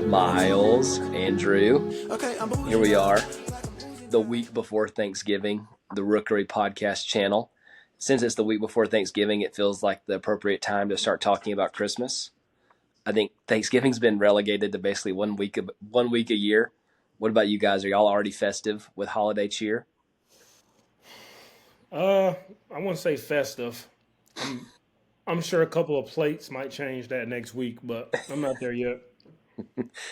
Myles, Andrew, here we are, the week before Thanksgiving, the Rookery Podcast channel. Since it's the week before Thanksgiving, it feels like the appropriate time to start talking about Christmas. I think Thanksgiving's been relegated to basically 1 week a year. What about you guys? Are y'all already festive with holiday cheer? I wouldn't say festive. I'm I'm sure a couple of plates might change that next week, but I'm not there yet.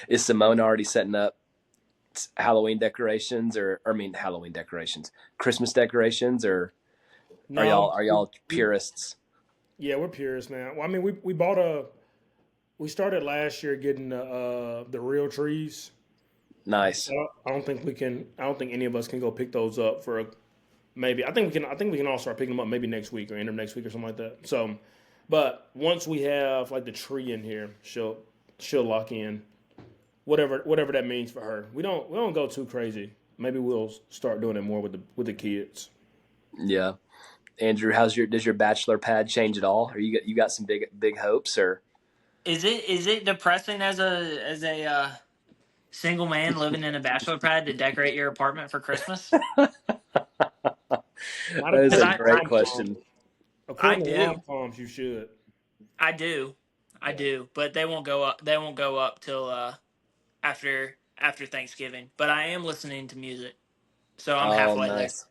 Is Simone already setting up Halloween decorations, Halloween decorations, Christmas decorations, or are No, y'all purists? yeah, we're purists now. Well, I mean, we bought a we started last year getting the real trees. Nice. I don't think we can. I don't think any of us can go pick those up for maybe. I think we can. I think we can all start picking them up maybe next week or end of next week or something like that. So, but once we have like the tree in here, she'll lock in whatever that means for her. We don't go too crazy. Maybe we'll start doing it more with the kids. Yeah. Andrew, does your bachelor pad change at all? Or you got some big hopes or Is it depressing as a single man living in a bachelor pad to decorate your apartment for Christmas? Not that is Because a according to great rom com. question. I According to rom do, coms, you should. I do, I Yeah. do. But they won't go up. They won't go up till after Thanksgiving. But I am listening to music, so I'm Oh, halfway there. nice.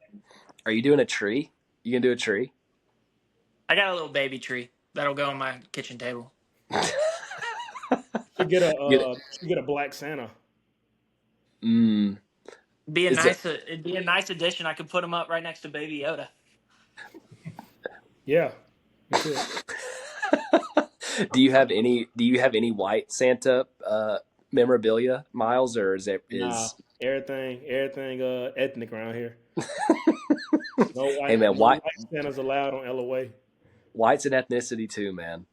Are you doing a tree? You gonna do a tree? I got a little baby tree that'll go on my kitchen table. Should get a Get it? should get a black Santa. Mm, Be a is it? nice. It'd be a nice addition. I could put him up right next to Baby Yoda. Yeah, you could. Do you have any white Santa memorabilia, Miles, or is it Nah, is everything ethnic around here. hey man, No white Santas allowed on LOA. white's an ethnicity too, man.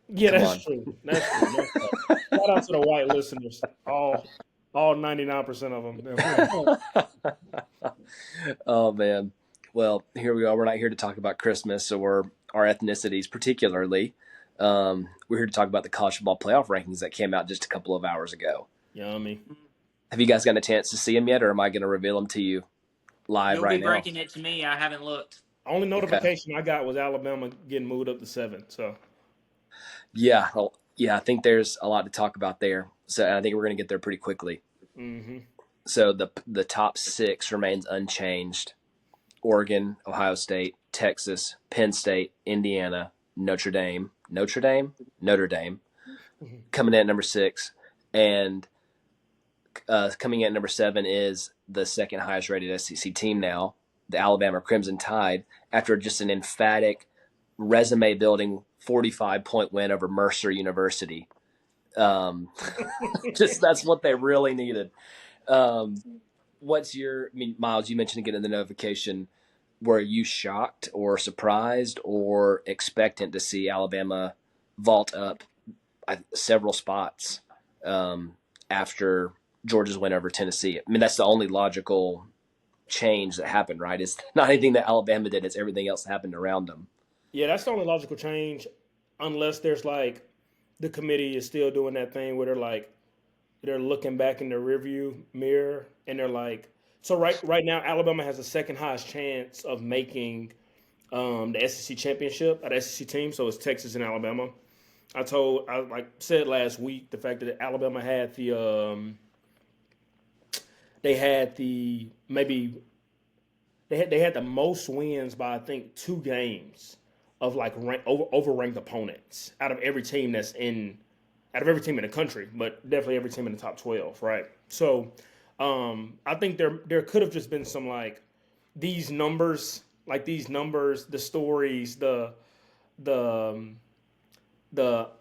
Yeah, Come that's on. true. That's true. No cap. Shout out to the white listeners. All 99% of them. Oh man. Well, here we are. We're not here to talk about Christmas or our ethnicities particularly. We're here to talk about the college football playoff rankings that came out just a couple of hours ago. Yummy. Have you guys gotten a chance to see them yet, or am I going to reveal them to you live You'll be right now? breaking it to me. I haven't looked. Only Okay. notification I got was Alabama getting moved up to 7. So Yeah. Well, yeah. I think there's a lot to talk about there. So and I think we're going to get there pretty quickly. hmm So the top six remains unchanged: Oregon, Ohio State, Texas, Penn State, Indiana, Notre Dame, coming in at number six, and coming in at number seven is the second highest rated SEC team now, the Alabama Crimson Tide, after just an emphatic resume building 45-point win over Mercer University. Um, just that's what they really needed. Um, Miles, you mentioned getting the notification. Were you shocked or surprised or expectant to see Alabama vault up several spots after Georgia's win over Tennessee? I mean, that's the only logical change that happened, right? It's not anything that Alabama did; it's everything else that happened around them. yeah, that's the only logical change, unless there's like the committee is still doing that thing where they're looking back in the rearview mirror and they're like, so right now Alabama has the second highest chance of making the SEC championship at SEC team. So it's Texas and Alabama. I like said last week the fact that Alabama had they had the maybe they had the most wins by I think 2 games of like overranked opponents out of every team in the country, but definitely every team in the top 12, right? So I think there could have just been some these numbers, the stories, the the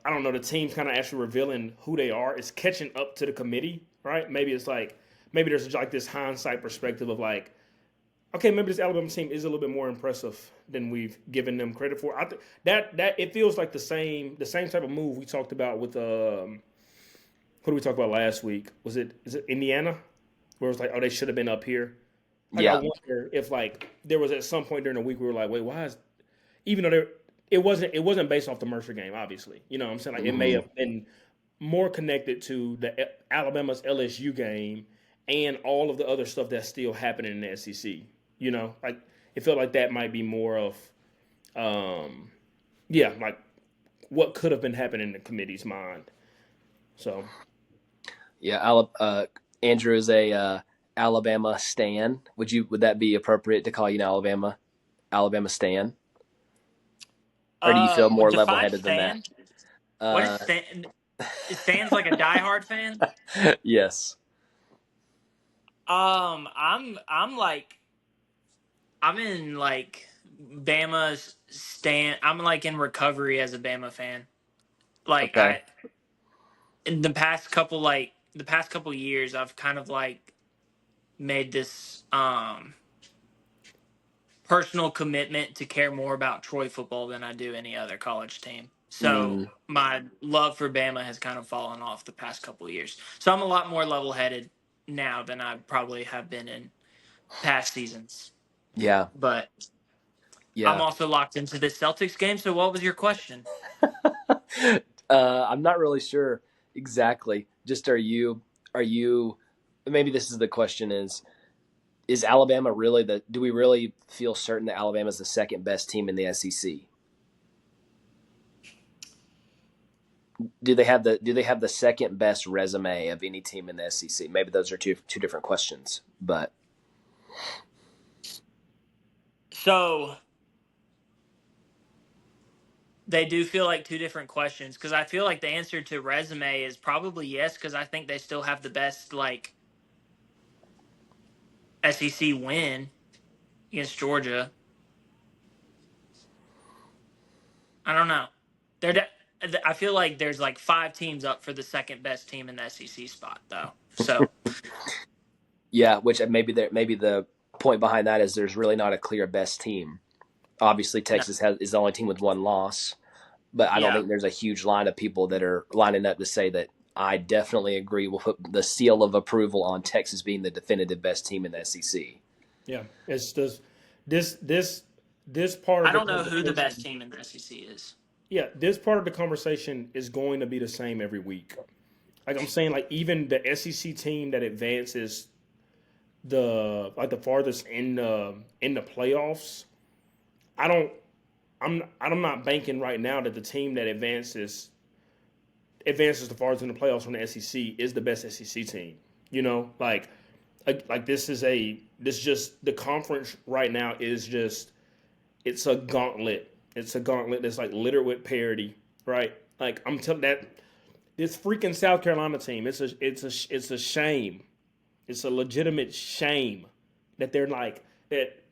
I don't know, the teams kind of actually revealing who they are. It's catching up to the committee, right? Maybe there's like this hindsight perspective of like, okay, maybe this Alabama team is a little bit more impressive than we've given them credit for. I think that it feels like the same type of move we talked about with who did we talk about last week? Is it Indiana? Where it was like, oh, they should have been up here. Like I Yeah, wonder if like there was at some point during the week we were like, wait, why is even though it wasn't based off the Mercer game, obviously. You know what I'm saying? Like it may Mm-hmm. have been more connected to the Alabama's LSU game and all of the other stuff that's still happening in the SEC. You know, like it felt like that might be more of, yeah, like what could have been happening in the committee's mind. So Yeah, Andrew is a Alabama stan. Would that be appropriate to call you an Alabama stan, or do you feel more level Define headed than that? stan. What is Uh, stan? Is Stan's like a diehard fan? yes. I'm like I'm in like Bama's stan. I'm like in recovery as a Bama fan. Like Okay. I in the past couple years, I've kind of like made this personal commitment to care more about Troy football than I do any other college team. So Mm, my love for Bama has kind of fallen off the past couple of years. So I'm a lot more level headed now than I probably have been in past seasons. yeah. But I'm Yeah. also locked into this Celtics game. So what was your question? I'm not really sure exactly. Just are you maybe this is the question is Alabama really do we really feel certain that Alabama is the second best team in the SEC? Do they have the second best resume of any team in the SEC? Maybe those are two different questions, but So they do feel like two different questions because I feel like the answer to resume is probably yes because I think they still have the best like SEC win against Georgia. I don't know. I feel like there's like five teams up for the second best team in the SEC spot though. So yeah, which maybe the point behind that is there's really not a clear best team. Obviously, no, Texas is the only team with one loss, but I don't yeah, think there's a huge line of people that are lining up to say that I definitely agree. We'll put the seal of approval on Texas being the definitive best team in the SEC. yeah, it's just this this this part of I the don't know who the best conversation. team in the SEC is. Yeah, this part of the conversation is going to be the same every week. Like I'm saying, like even the SEC team that advances the farthest in the playoffs, I don't I'm not banking right now that the team that advances the farthest in the playoffs from the SEC is the best SEC team. You know, like this just the conference right now is just it's a gauntlet. It's a gauntlet that's like littered with parity, right? Like I'm telling that this freaking South Carolina team, it's a shame. It's a legitimate shame that they're like that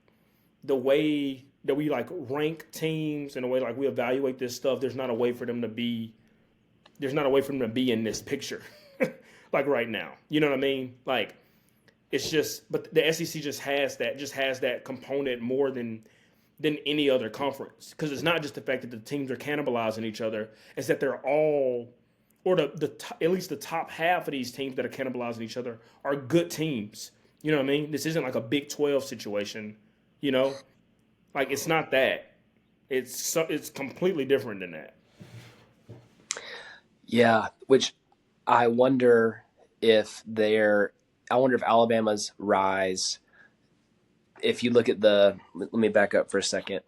the way that we like rank teams and the way like we evaluate this stuff, there's not a way for them to be in this picture. Like right now. You know what I mean? Like it's just but the SEC just has that component more than any other conference because it's not just the fact that the teams are cannibalizing each other; it's that they're all, or at least the top half of these teams that are cannibalizing each other are good teams. You know what I mean? This isn't like a Big 12 situation. You know, like it's not that. It's completely different than that. Yeah, which I wonder if they're. I wonder if Alabama's rise. If you look at let me back up for a second.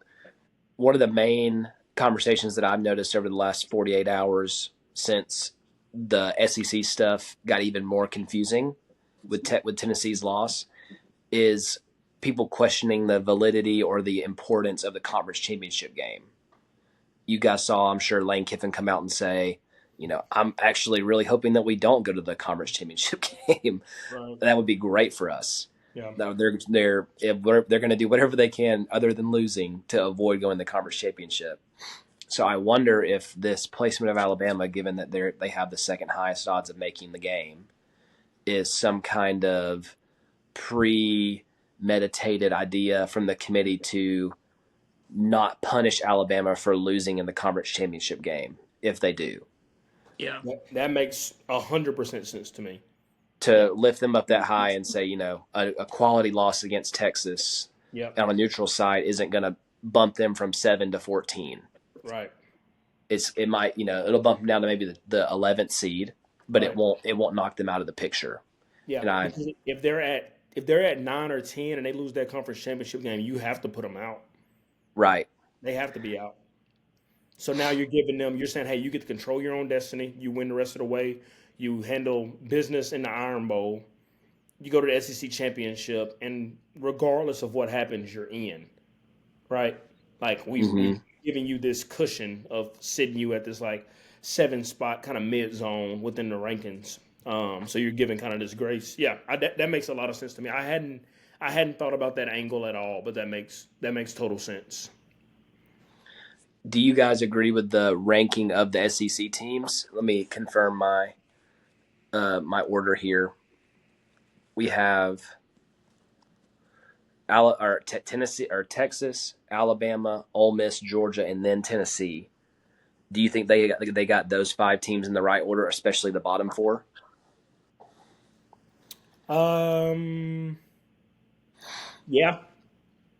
One of the main conversations that I've noticed over the last 48 hours since the SEC stuff got even more confusing with Tennessee's loss is people questioning the validity or the importance of the conference championship game. You guys saw, I'm sure, Lane Kiffin come out and say, I'm actually really hoping that we don't go to the conference championship game. Right. That would be great for us. Yeah. Now they're going to do whatever they can other than losing to avoid going to the conference championship. So I wonder if this placement of Alabama, given that they have the second highest odds of making the game, is some kind of premeditated idea from the committee to not punish Alabama for losing in the conference championship game if they do, Yeah. That makes 100% sense to me. Yeah. to lift them up that high and say, a quality loss against Texas Yeah. on a neutral site isn't going to bump them from 7 to 14. Right. It might, it'll bump them down to maybe the 11th seed, but Right. it won't knock them out of the picture. Yeah. And I Because if they're at 9 or 10 and they lose that conference championship game, you have to put them out. right. They have to be out. So now you're saying, hey, you get to control your own destiny. You win the rest of the way. You handle business in the Iron Bowl. You go to the SEC championship, and regardless of what happens, you're in, right? Like we've Hmm. given you this cushion of sitting you at this like 7 spot kind of mid zone within the rankings. So you're given kind of this grace. Yeah, that makes a lot of sense to me. I hadn't thought about that angle at all, but that makes total sense. Do you guys agree with the ranking of the SEC teams? Let me confirm my order here. We have Tennessee or Texas, Alabama, Ole Miss, Georgia, and then Tennessee. Do you think they got those 5 teams in the right order, especially the bottom 4? Um, yeah,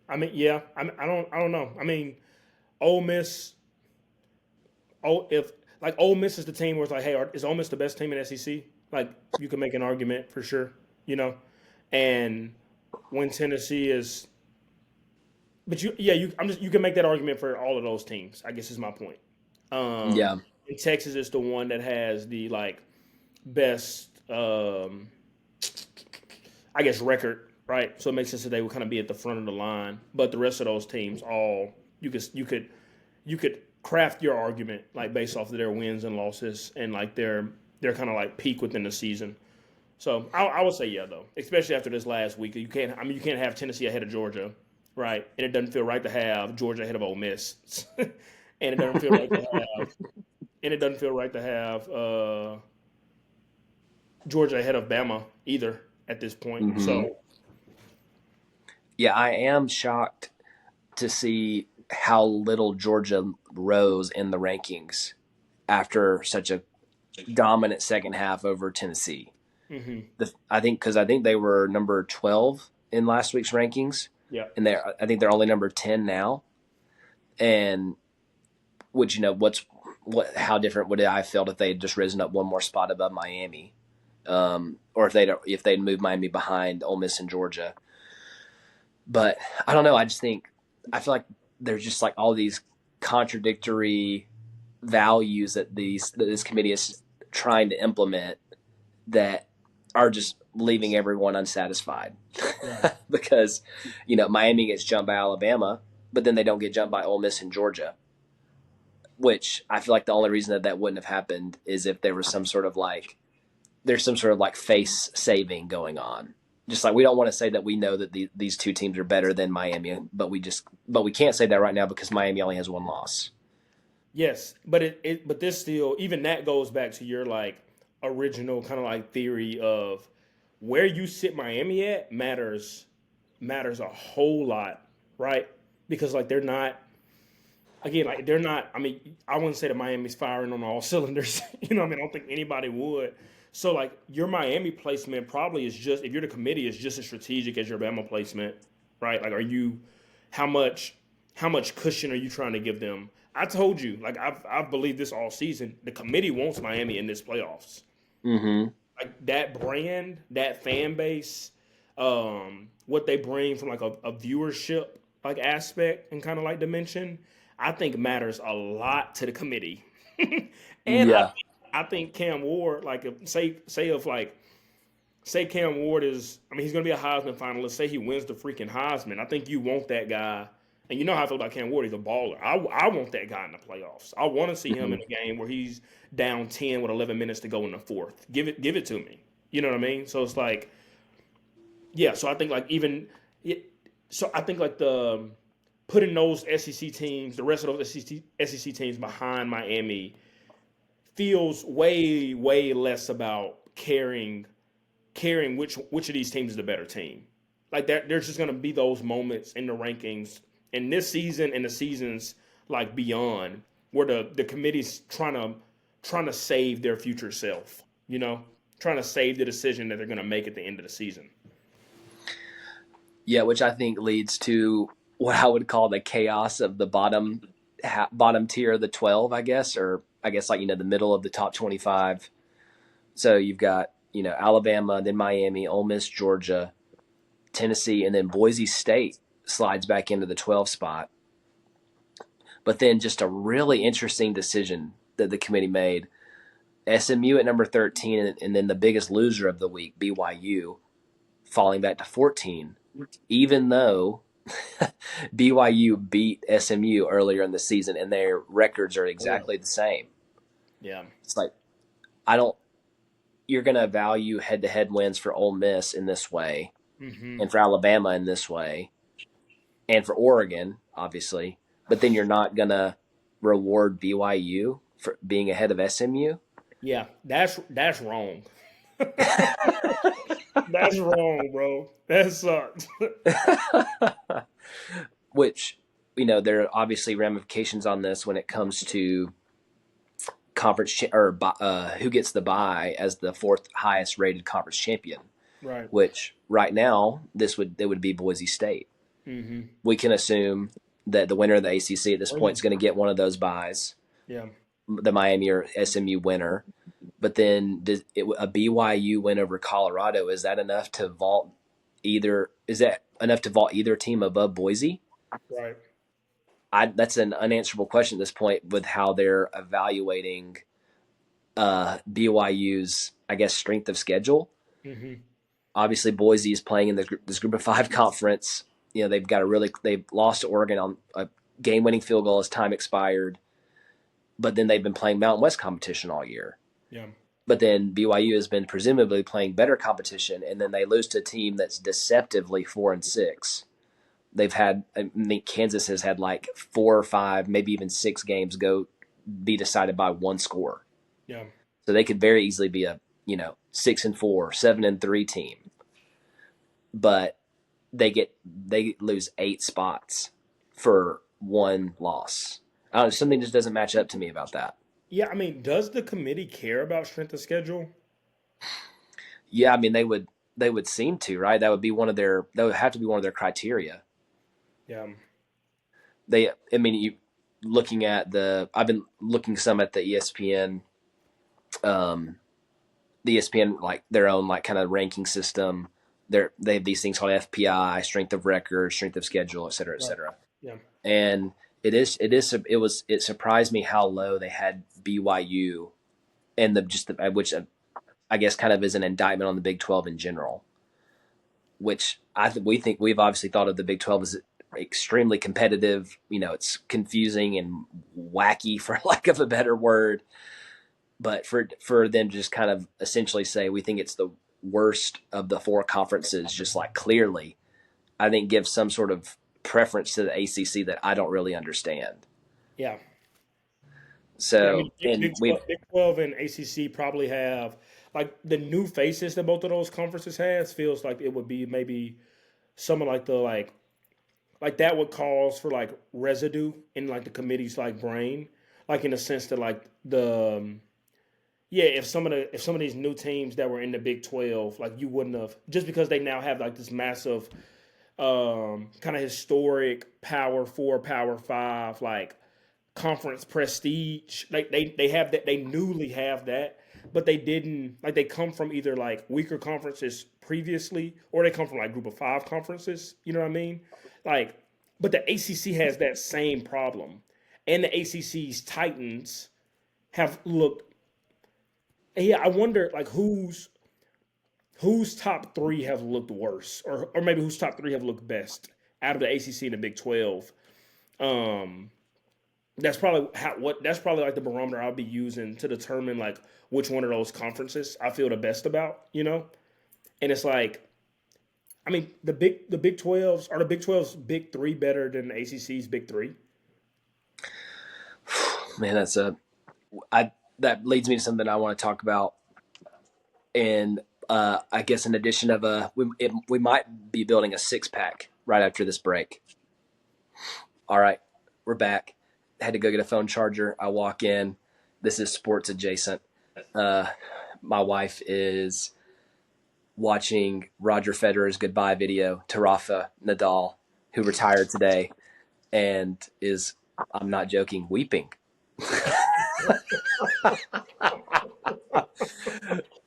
I mean, yeah, I don't know. I mean, Ole Miss. Oh, if like Ole Miss is the team where it's like, hey, is Ole Miss the best team in SEC? Like you can make an argument for sure, you know. And when Tennessee is, but you can make that argument for all of those teams. I guess is my point. Um, Yeah. and Texas is the one that has the like best, I guess, record, right? So it makes sense that they would kind of be at the front of the line. But the rest of those teams, all you could craft your argument like based off of their wins and losses and like their kind of like peak within the season. So I would say yeah though, especially after this last week. You can't have Tennessee ahead of Georgia, right? And it doesn't feel right to have Georgia ahead of Ole Miss, and it doesn't feel right to have and it doesn't feel right to have Georgia ahead of Bama either at this point. Hmm. So Yeah, I am shocked to see how little Georgia rose in the rankings after such a dominant second half over Tennessee. hmm I think they were number 12 in last week's rankings, yeah, and I think they're only number 10 now. And which how different would I have felt if they had just risen up one more spot above Miami, or if they'd moved Miami behind Ole Miss and Georgia. But I don't know. I feel like there's just like all these contradictory values that this committee is trying to implement that are just leaving everyone unsatisfied. right. Because Miami gets jumped by Alabama, but then they don't get jumped by Ole Miss and Georgia, which I feel like the only reason that wouldn't have happened is if there was some sort of like there's some sort of like face saving going on. Just like we don't want to say that we know that these 2 teams are better than Miami, but we can't say that right now because Miami only has 1 loss. Yes, but this still even that goes back to your like original kind of like theory of where you sit Miami at matters a whole lot, right? Because like they're not again like they're not. I mean, I wouldn't say that Miami's firing on all cylinders. You know, what I mean, I don't think anybody would. So like your Miami placement probably is just if you're the committee is just as strategic as your Bama placement, right? Like, how much how much cushion are you trying to give them? I told you, like I've believed this all season. The committee wants Miami in this playoffs. Mm-hmm. Like that brand, that fan base, what they bring from like a viewership like aspect and kind of like dimension, I think matters a lot to the committee. And Yeah. I think Cam Ward, like if, say Cam Ward is, I mean he's gonna be a Heisman finalist. Say he wins the freaking Heisman. I think you want that guy. And you know how I feel about Cam Ward. He's a baller. I want that guy in the playoffs. I want to see him Mm-hmm. in a game where he's down 10 with 11 minutes to go in the fourth. Give it to me. You know what I mean? So it's like, yeah. So I think like so I think like the putting those SEC teams, the rest of those SEC teams behind Miami feels way less about caring which of these teams is the better team. Like there's just gonna be those moments in the rankings in this season and the seasons like beyond where the committee's trying to save their future self. You know, trying to save the decision that they're gonna make at the end of the season. Yeah, which I think leads to what I would call the chaos of the bottom bottom tier of the 12, I guess, or I guess like the middle of the top 25. So you've got Alabama, then Miami, Ole Miss, Georgia, Tennessee, and then Boise State slides back into the 12 spot. But then just a really interesting decision that the committee made. SMU at number 13, and then the biggest loser of the week, BYU, falling back to 14, even though BYU beat SMU earlier in the season and their records are exactly the same. Yeah. It's like, you're going to value head-to-head wins for Ole Miss in this way, and for Alabama in this way, and for Oregon, obviously, but then you're not going to reward BYU for being ahead of SMU. Yeah, that's wrong. That's wrong, bro. That sucks. Which, there are obviously ramifications on this when it comes to conference or who gets the bye as the fourth highest rated conference champion. Right. Which right now it would be Boise State. Mm-hmm. We can assume that the winner of the ACC at this point is going to get one of those byes. Yeah. The Miami or SMU winner. But then a BYU win over Colorado, is that enough to vault either team above Boise? Right. That's an unanswerable question at this point with how they're evaluating BYU's, I guess, strength of schedule. Mm-hmm. Obviously, Boise is playing in this Group of Five conference. They've lost to Oregon on a game-winning field goal as time expired, but then they've been playing Mountain West competition all year. Yeah. But then BYU has been presumably playing better competition, and then they lose to a team that's deceptively 4-6. They've had, I think Kansas has had like 4 or 5, maybe even 6 games be decided by one score. Yeah. So they could very easily be a 6-4, 7-3 team, but they lose 8 spots for one loss. I don't know, something just doesn't match up to me about that. Yeah, I mean, does the committee care about strength of schedule? Yeah, I mean they would seem to, right? That would have to be one of their criteria. Yeah. I've been looking some at the ESPN, like their own like kind of ranking system. They have these things called FPI, strength of record, strength of schedule, et cetera, et cetera. Yeah. And it surprised me how low they had BYU, and which I guess kind of is an indictment on the Big 12 in general. Which we've obviously thought of the Big 12 as extremely competitive. It's confusing and wacky, for lack of a better word. But for them to just kind of essentially say we think it's the worst of the 4 conferences, just like clearly, I think gives some sort of preference to the ACC that I don't really understand. Yeah. So, Big 12 and ACC probably have like the new faces that both of those conferences has. Feels like it would be maybe some of like the like that would cause for like residue in like the committee's like brain, like in the sense that like if some of these new teams that were in the Big 12, like you wouldn't have, just because they now have like this massive kind of historic Power 4, Power 5 like conference prestige. Like they have that, they newly have that, but they didn't, like they come from either like weaker conferences previously, or they come from like Group of 5 conferences. You know what I mean? Like, but the ACC has that same problem, and the ACC's Titans have looked. Yeah, I wonder like whose top 3 have looked worse, or maybe whose top 3 have looked best out of the ACC and the Big 12. That's probably like the barometer I'll be using to determine like which one of those conferences I feel the best about, And it's like, I mean, the Big 12s, are the Big 12's Big 3 better than the ACC's Big 3? Man, that leads me to something I want to talk about, and I guess in addition of we might be building a 6-pack right after this break. All right, we're back. Had to go get a phone charger. I walk in. This is sports adjacent. My wife is watching Roger Federer's goodbye video to Rafa Nadal, who retired today, and is I'm not joking, weeping.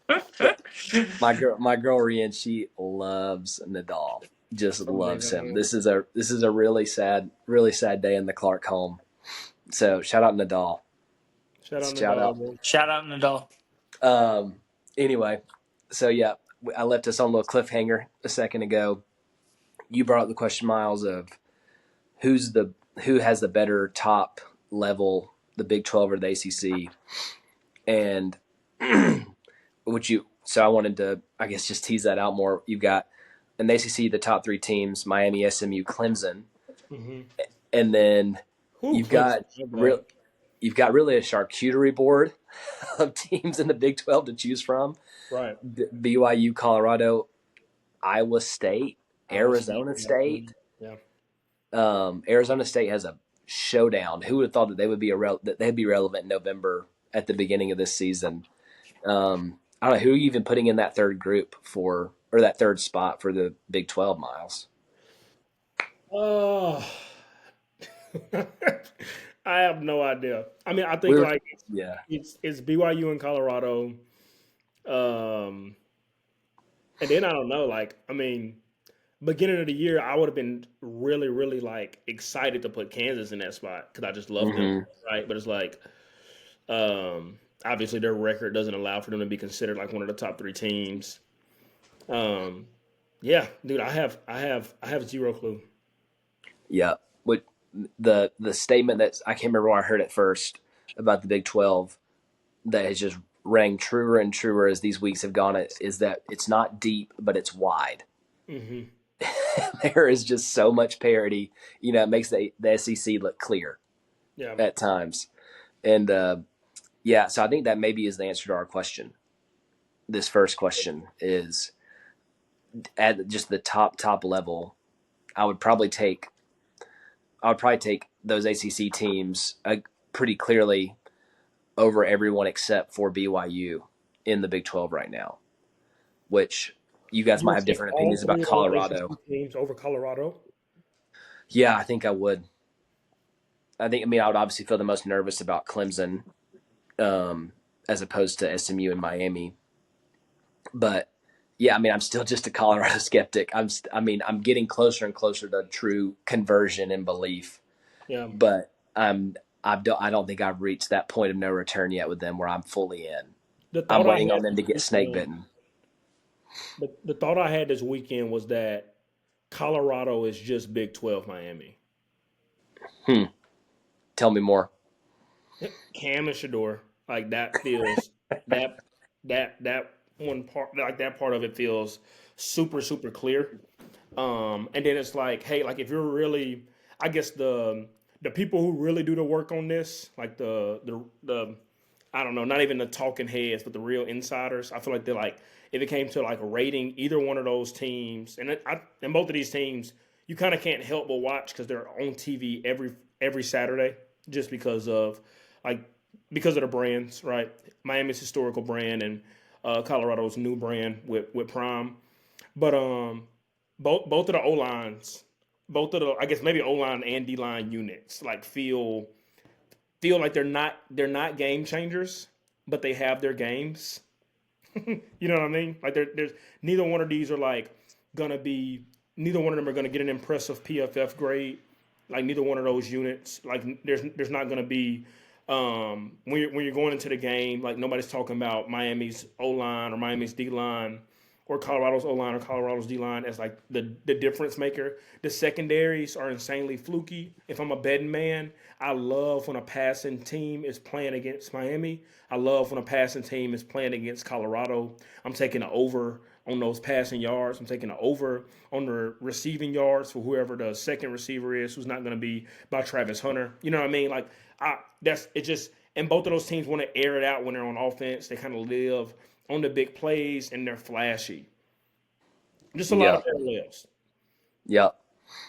But my girl Rian, she loves Nadal. Just Oh, loves him. man. This is a really sad day in the Clark home. So shout out Nadal. Shout out to the Shout out. dog, bro. Shout out Nadal. Um. Anyway, so yeah, I left us on a little cliffhanger a second ago. You brought up the question, Miles, of who has the better top level, the Big 12 or the ACC, and would you? So I wanted to, I guess, just tease that out more. You've got in the ACC the top three teams: Miami, SMU, Clemson, Mm-hmm. and then Who you've got Clemson? Okay. real. You've got really a charcuterie board of teams in the Big 12 to choose from: Right. BYU, Colorado, Iowa State, Iowa State. Arizona Yeah. State. Yeah. Arizona State has a showdown. Who would have thought that they would be that they'd be relevant in November at the beginning of this season? I don't know who are you even putting in that third group for, or that third spot for the Big 12, Miles. Oh, I have no idea. I mean, I We think were, like yeah, it's BYU and Colorado, um, and then I don't know. Like, I mean, beginning of the year, I would have been really, really like excited to put Kansas in that spot because I just love them, hmm right? But it's like, obviously their record doesn't allow for them to be considered like one of the top three teams. Um, yeah, dude, I have zero clue. yeah. What the statement that I can't remember where I heard it first about the Big 12 that has just rang truer and truer as these weeks have gone is that it's not deep, but it's wide. Hmm. There is just so much parity. It makes the SEC look clear Yeah, at times. And yeah, so I think that maybe is the answer to our question. This first question is at just the top level. I would probably take those ACC teams pretty clearly over everyone except for BYU in the Big 12 right now. Which you guys you might would have take different all opinions about three of those Colorado. ACC teams over Colorado. Yeah, I think I would. I would obviously feel the most nervous about Clemson, as opposed to SMU and Miami. But yeah, I'm still just a Colorado skeptic. I'm getting closer and closer to true conversion and belief. Yeah, But I don't think I've reached that point of no return yet with them where I'm fully in. the I'm thought I waiting had on them this to get snake weekend, bitten. the thought I had this weekend was that Colorado is just Big 12 Miami. Hmm. Tell me more. Cam and Shador, like that feels that that one part, like that part of it feels super super clear. And then it's like, hey, like if you're really, I guess the people who really do the work on this, like the I don't know, not even the talking heads, but the real insiders. I feel like they're like, if it came to like rating either one of those teams, and both of these teams, you kind of can't help but watch because they're on TV every Saturday, just like because of the brands, right? Miami's historical brand and Colorado's new brand with Prime, but both of the O lines, both of the I guess maybe O line and D line units like feel like they're not game changers, but they have their games. You know what I mean? Like there's neither one of these are like gonna be neither one of them are gonna get an impressive PFF grade. Like neither one of those units. Like there's not gonna be when you're going into the game, like nobody's talking about Miami's O line or Miami's D line or Colorado's O line or Colorado's D line as like the difference maker. The secondaries are insanely fluky. If I'm a betting man, I love when a passing team is playing against Miami. I love when a passing team is playing against Colorado. I'm taking an over on those passing yards. I'm taking an over on the receiving yards for whoever the second receiver is, who's not going to be by Travis Hunter. You know what I mean? Like that's it. Just and both of those teams want to air it out when they're on offense. They kind of live on the big plays and they're flashy. Just a lot Yeah. of parallels. Yeah.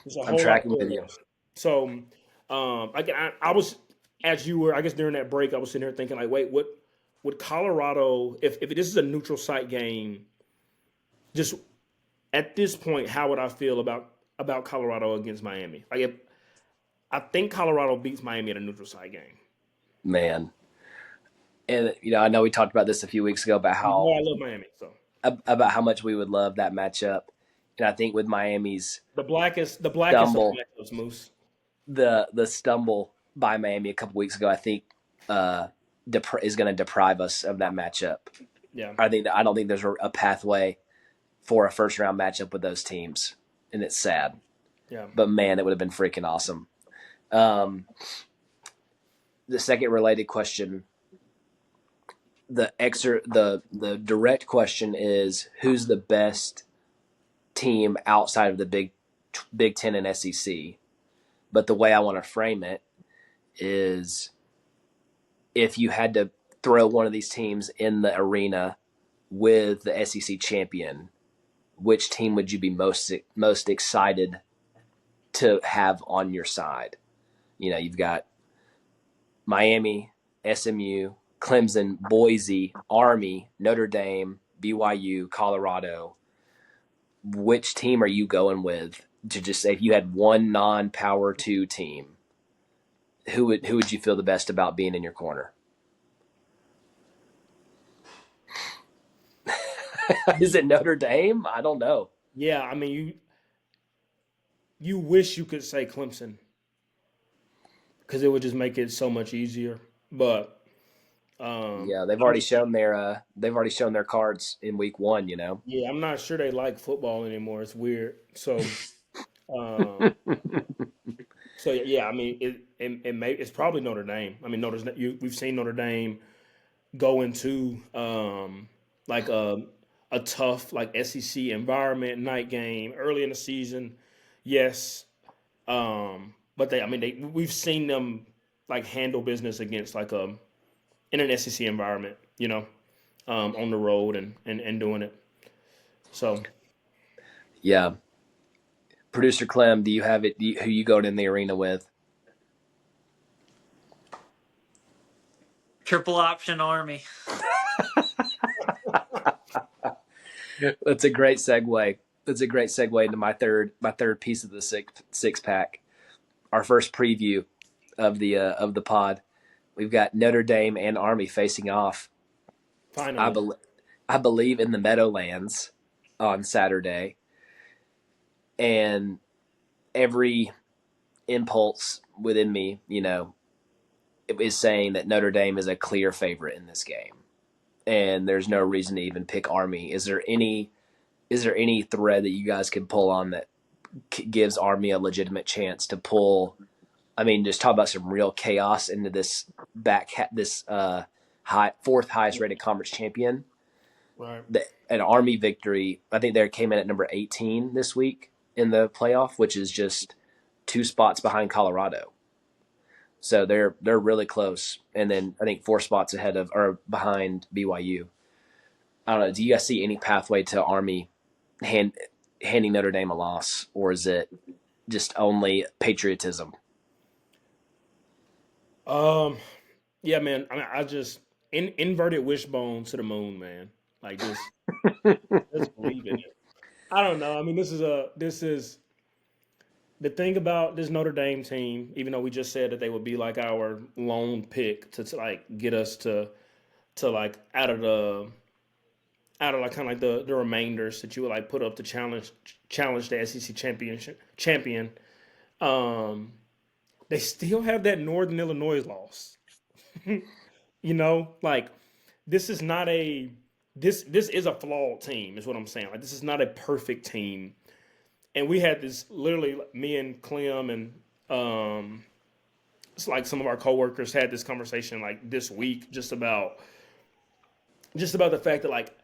There's a I'm whole lot of tracking with you. parallels. So, I was as you were, I guess during that break, I was sitting here thinking like, wait, what would Colorado if this is a neutral site game? Just at this point, how would I feel about Colorado against Miami? Like, if I think Colorado beats Miami at a neutral site game. Man. And I know we talked about this a few weeks ago about You know how I love Miami, so much we would love that matchup. And I think with Miami's the blackest of stumble, matchups, Moose. the stumble by Miami a couple weeks ago, I think uh, is going to deprive us of that matchup. Yeah, I don't think there's a pathway for a first round matchup with those teams, and it's sad. yeah. But man, it would have been freaking awesome. Um, the second related question, the direct question is who's the best team outside of the Big Ten and SEC. But the way I want to frame it is if you had to throw one of these teams in the arena with the SEC champion, which team would you be most excited to have on your side? You've got Miami, SMU, Clemson, Boise, Army, Notre Dame, BYU, Colorado. Which team are you going with to just say if you had one non-power 2 team, who would you feel the best about being in your corner? Is it Notre Dame? I don't know. Yeah, I mean you wish you could say Clemson because it would just make it so much easier. But Yeah, they've I'm already shown their cards in week 1. yeah, I'm not sure they like football anymore. It's weird. Um, so yeah, I mean it's probably Notre Dame. I mean we've seen Notre Dame go into like a tough like SEC environment, night game early in the season. Yes, but we've seen them like handle business against like in an SEC environment, on the road and doing it. So Yeah, producer Clem, do you have it? Who you going in the arena with? Triple option Army. That's a great segue. That's a great segue into my third piece of the six pack. Our first preview of the pod. We've got Notre Dame and Army facing off. I, finally, bel I believe in the Meadowlands on Saturday, and every impulse within me, is saying that Notre Dame is a clear favorite in this game, and there's no reason to even pick Army. Is there any thread that you guys can pull on that gives Army a legitimate chance to pull? I mean, just talk about some real chaos into this fourth highest rated conference champion. right? An Army victory, I think they came in at number 18 this week in the playoff, which is just 2 spots behind Colorado. So they're really close, and then I think 4 spots ahead of or behind BYU. I don't know. Do you guys see any pathway to Army handing Notre Dame a loss, or is it just only patriotism? Um, yeah, man. I mean, I just inverted wishbone to the moon, man. Like just believe in it. I don't know. I mean, this is the thing about this Notre Dame team. Even though we just said that they would be like our lone pick to like get us to like out of like kind of like the remainders that you would like put up to challenge the SEC champion. Um, they still have that Northern Illinois loss. Like this is not a this is a flawed team, is what I'm saying. Like this is not a perfect team. And we had this literally me and Clem and it's like some of our coworkers had this conversation like this week just about the fact that like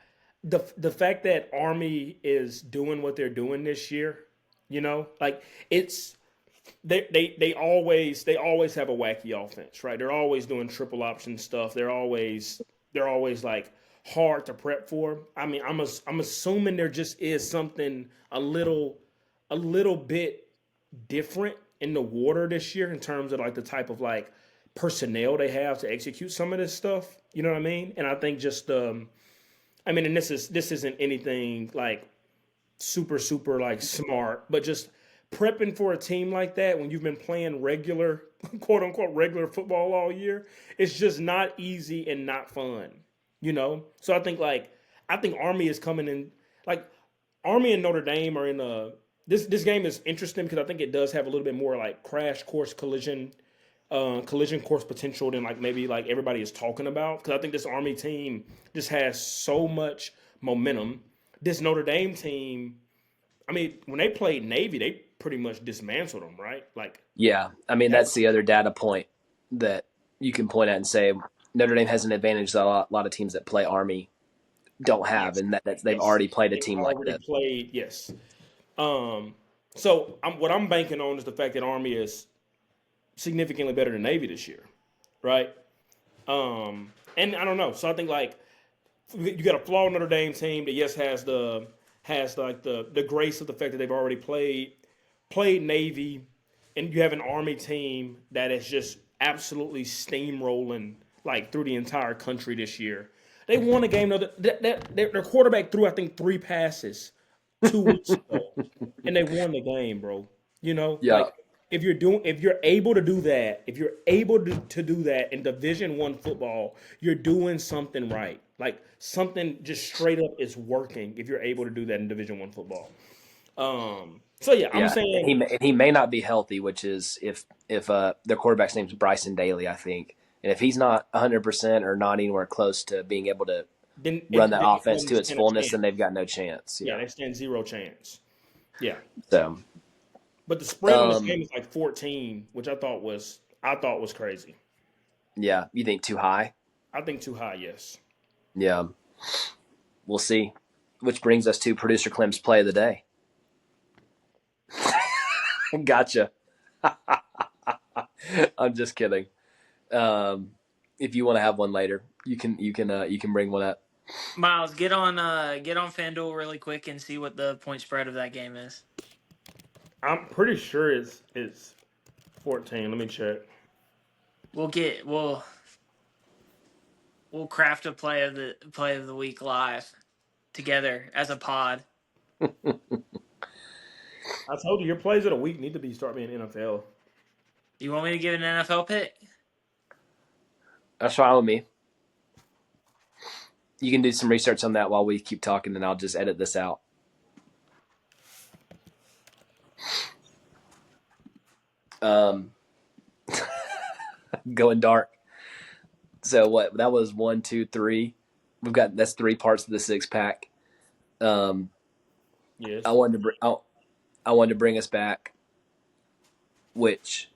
the fact that Army is doing what they're doing this year, like it's they always have a wacky offense, right? They're always doing triple option stuff. They're always like hard to prep for. I mean, I'm assuming there just is something a little bit different in the water this year in terms of like the type of like personnel they have to execute some of this stuff. You know what I mean? And I think just I mean, and this isn't anything like super super like smart, but just prepping for a team like that when you've been playing regular, quote unquote, regular football all year, it's just not easy and not fun, you know? So I think Army is coming in, like, Army and Notre Dame are in a, this game is interesting because I think it does have a little bit more like crash course collision course potential than like maybe like everybody is talking about. Because I think this Army team just has so much momentum. This Notre Dame team, I mean, when they played Navy, they pretty much dismantled them, right? Like Yeah, I mean that. that's the other data point that you can point at and say Notre Dame has an advantage that a lot of teams that play Army don't have, Yes, and that's they've yes, already played a they team like already this. played. Yes. Um. So what I'm banking on is the fact that Army is significantly better than Navy this year, right? And I don't know. So I think like you got a flawed Notre Dame team that yes has like the grace of the fact that they've already played Navy, and you have an Army team that is just absolutely steamrolling like through the entire country this year. They won a game. Their quarterback threw I think 3 passes 2 weeks ago, and they won the game, bro. You know, Yeah, like if you're able to do that, if you're able to do that in Division 1 football, you're doing something right. Like something just straight up is working if you're able to do that in Division 1 football. So yeah, I'm yeah, and saying he may not be healthy, which is if their quarterback's name's Bryson Daly, I think, and if he's not 100% or not anywhere close to being able to then run that they offense don't to its stand a fullness, then chance. they've got no chance. Yeah, Yeah, they stand zero chance. Yeah, so but the spread on this um, game is like 14, which I thought was crazy. yeah, you think too high? I think too high. Yes. Yeah, we'll see. Which brings us to producer Clem's play of the day. Gotcha. I'm just kidding. Um, if you want to have one later, you can bring one up. Myles, get on FanDuel really quick and see what the point spread of that game is. I'm pretty sure it's 14. Let me check. We'll craft a play of the week live together as a pod. I told you your plays of the week need to start being NFL. You want me to give an NFL pick? That's fine with me. You can do some research on that while we keep talking, and I'll just edit this out. Um, going dark. So what? That was 1, 2, 3. That's 3 parts of the 6 pack. Um, I Yes. wanted to I wanted to bring us back, which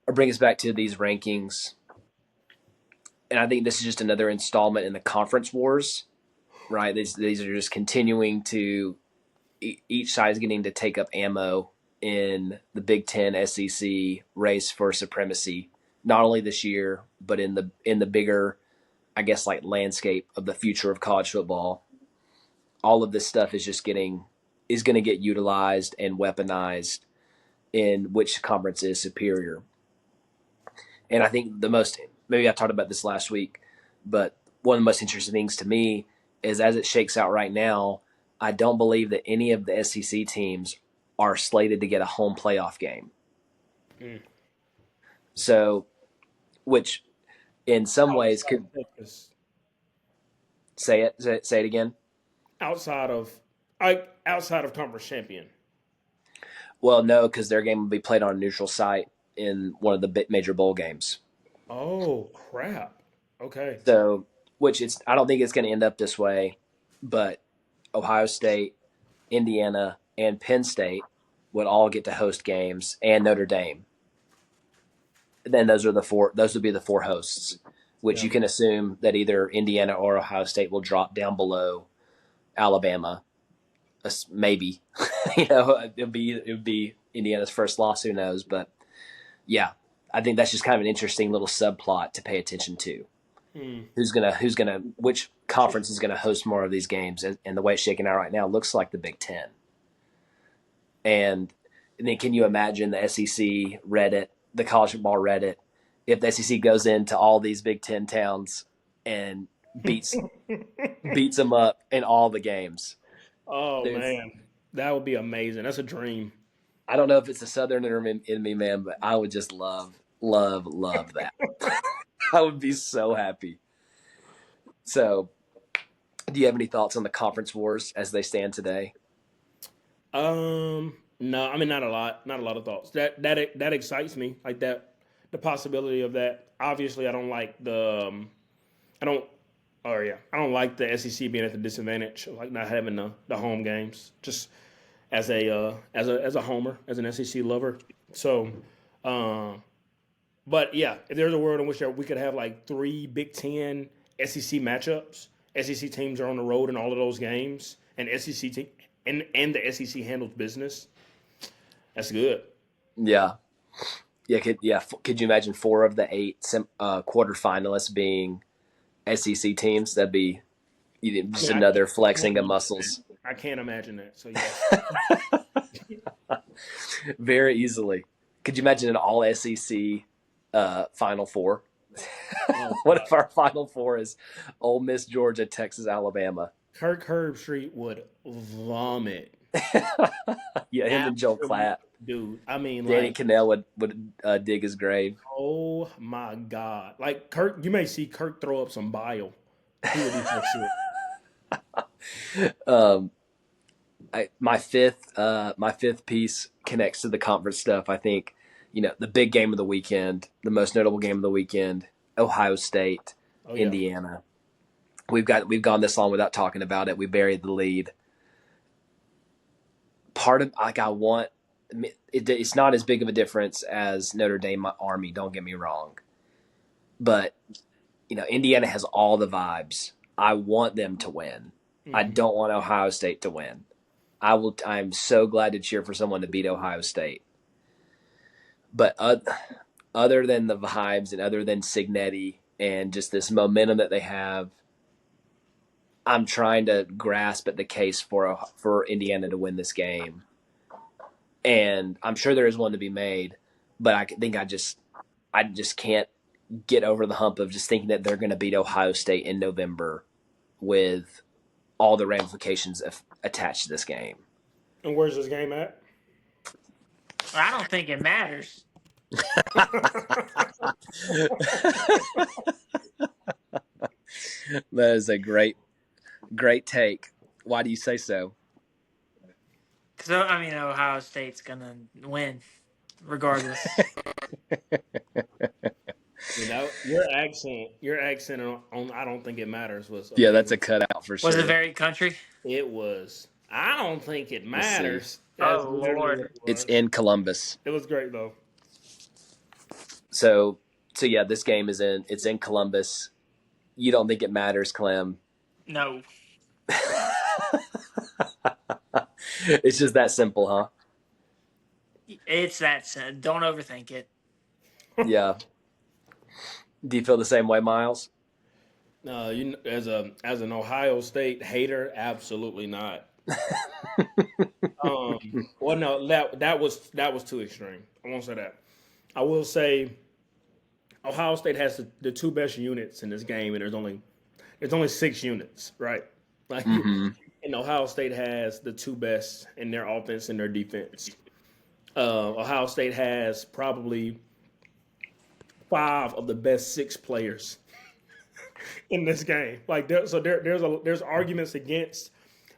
or bring us back to these rankings, and I think this is just another installment in the conference wars. Right? These are just continuing to each side is getting to take up ammo in the Big Ten SEC race for supremacy, not only this year but in the bigger, I guess, like landscape of the future of college football. All of this stuff is going to get utilized and weaponized in which conference is superior. And I think the most, maybe I talked about this last week, but one of the most interesting things to me is as it shakes out right now, I don't believe that any of the SEC teams are slated to get a home playoff game. Mm. So, which in some ways Outside could of Texas, say it again. outside of outside of conference champion. Well, no, because their game will be played on a neutral site in one of the major bowl games. Oh crap. Okay. So, which it's I don't think it's going to end up this way, but Ohio State, Indiana, and Penn State would all get to host games, and Notre Dame. Then those are the four. Those would be the four hosts, which Yeah. you can assume that either Indiana or Ohio State will drop down below Alabama. Maybe, it would be Indiana's first loss. Who knows? But yeah, I think that's just kind of an interesting little subplot to pay attention to. Hmm. Which conference is gonna host more of these games? And the way it's shaking out right now looks like the Big Ten. And then can you imagine the SEC Reddit, the college football Reddit, if the SEC goes into all these Big Ten towns and beats them up in all the games? Oh There's, man, that would be amazing. That's a dream. I don't know if it's a Southerner in me, man, but I would just love that. I would be so happy. So, do you have any thoughts on the conference wars as they stand today? No, I mean not a lot of thoughts. That excites me, like that, the possibility of that. Obviously, I don't like I don't, or yeah, I don't like the SEC being at the disadvantage, like not having the home games. Just as a homer, as an SEC lover. So, um, but yeah, if there's a world in which we could have like three Big Ten SEC matchups, SEC teams are on the road in all of those games, and SEC team and the SEC handles business. That's good. Yeah, yeah. Could you imagine 4 of the 8 quarterfinalists being SEC teams? That'd be I just mean, another can't flexing of imagine that. muscles. I can't imagine that. So yes. Very easily. Could you imagine an all SEC Final Four? Oh What God, if our Final Four is Ole Miss, Georgia, Texas, Alabama? Kirk Herbstreit would vomit. Yeah, him and Joe Absolute Klatt. dude. I mean, Danny like, Cannell would dig his grave. oh my God. Like Kirk, you may see Kirk throw up some bile. He would be so sick. Um, my fifth piece connects to the conference stuff. I think the big game of the weekend, the most notable game of the weekend, Ohio State, Oh yeah. Indiana. We've gone this long without talking about it. We buried the lead. Part of like I want it's not as big of a difference as Notre Dame Army. Don't get me wrong, but Indiana has all the vibes. I want them to win. I Hmm. don't want Ohio State to win. I'm so glad to cheer for someone to beat Ohio State. But other than the vibes and other than Signetti and just this momentum that they have, I'm trying to grasp at the case for Indiana to win this game. And I'm sure there is one to be made, but I think I just can't get over the hump of just thinking that they're going to beat Ohio State in November with all the ramifications attached to this game. And where's this game at? I don't think it matters. That is a great take. Why do you say so? Because I mean, Ohio State's gonna win, regardless. Your accent on I don't think it matters was Yeah, that's amazing. a cutout for Was it sure. very country? It was. I don't think it Let's see. matters. That's Oh literally what Lord. it It's was. in Columbus. It was great though. So yeah, this game it's in Columbus. You don't think it matters, Clem? No. It's just that simple, huh? It's that sad. Don't overthink it. Yeah. Do you feel the same way, Myles? As an Ohio State hater, absolutely not. Well, no, that was too extreme. I won't say that. I will say Ohio State has the two best units in this game, and there's only 6 units, right? Like, Mm-hmm. and Ohio State has the two best in their offense and their defense. Ohio State has probably 5 of the best 6 players in this game. Like, there's arguments against,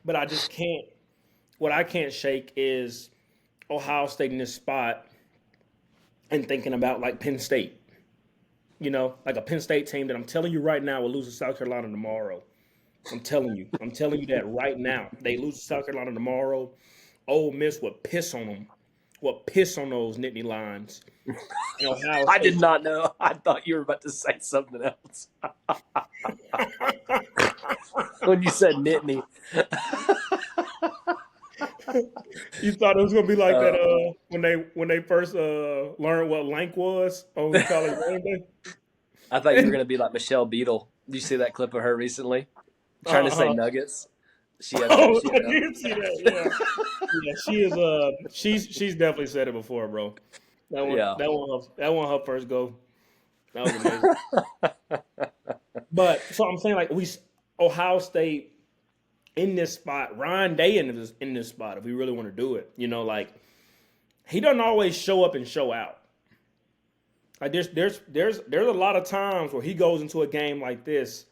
but I just can't. What I can't shake is Ohio State in this spot and thinking about like Penn State. Like a Penn State team that I'm telling you right now will lose to South Carolina tomorrow. I'm telling you. I'm telling you that right now. They lose to South Carolina tomorrow. Ole Miss would piss on them. Would piss on those Nittany Lions. And Ohio I did State. not know. I thought you were about to say something else when you said Nittany. You thought it was gonna be like that Uh, when they first learned what lank was on college game day. I thought you were going to be like Michelle Beadle. Did you see that clip of her recently? Trying to say Uh-huh. nuggets. She has a, Oh, she I had a did see that. Yeah, yeah. She is. She's definitely said it before, bro. yeah. That one. Her first go. That was amazing. But so I'm saying like Ohio State in this spot, Ryan Day in this spot. If we really want to do it, like he doesn't always show up and show out. Like there's a lot of times where he goes into a game like this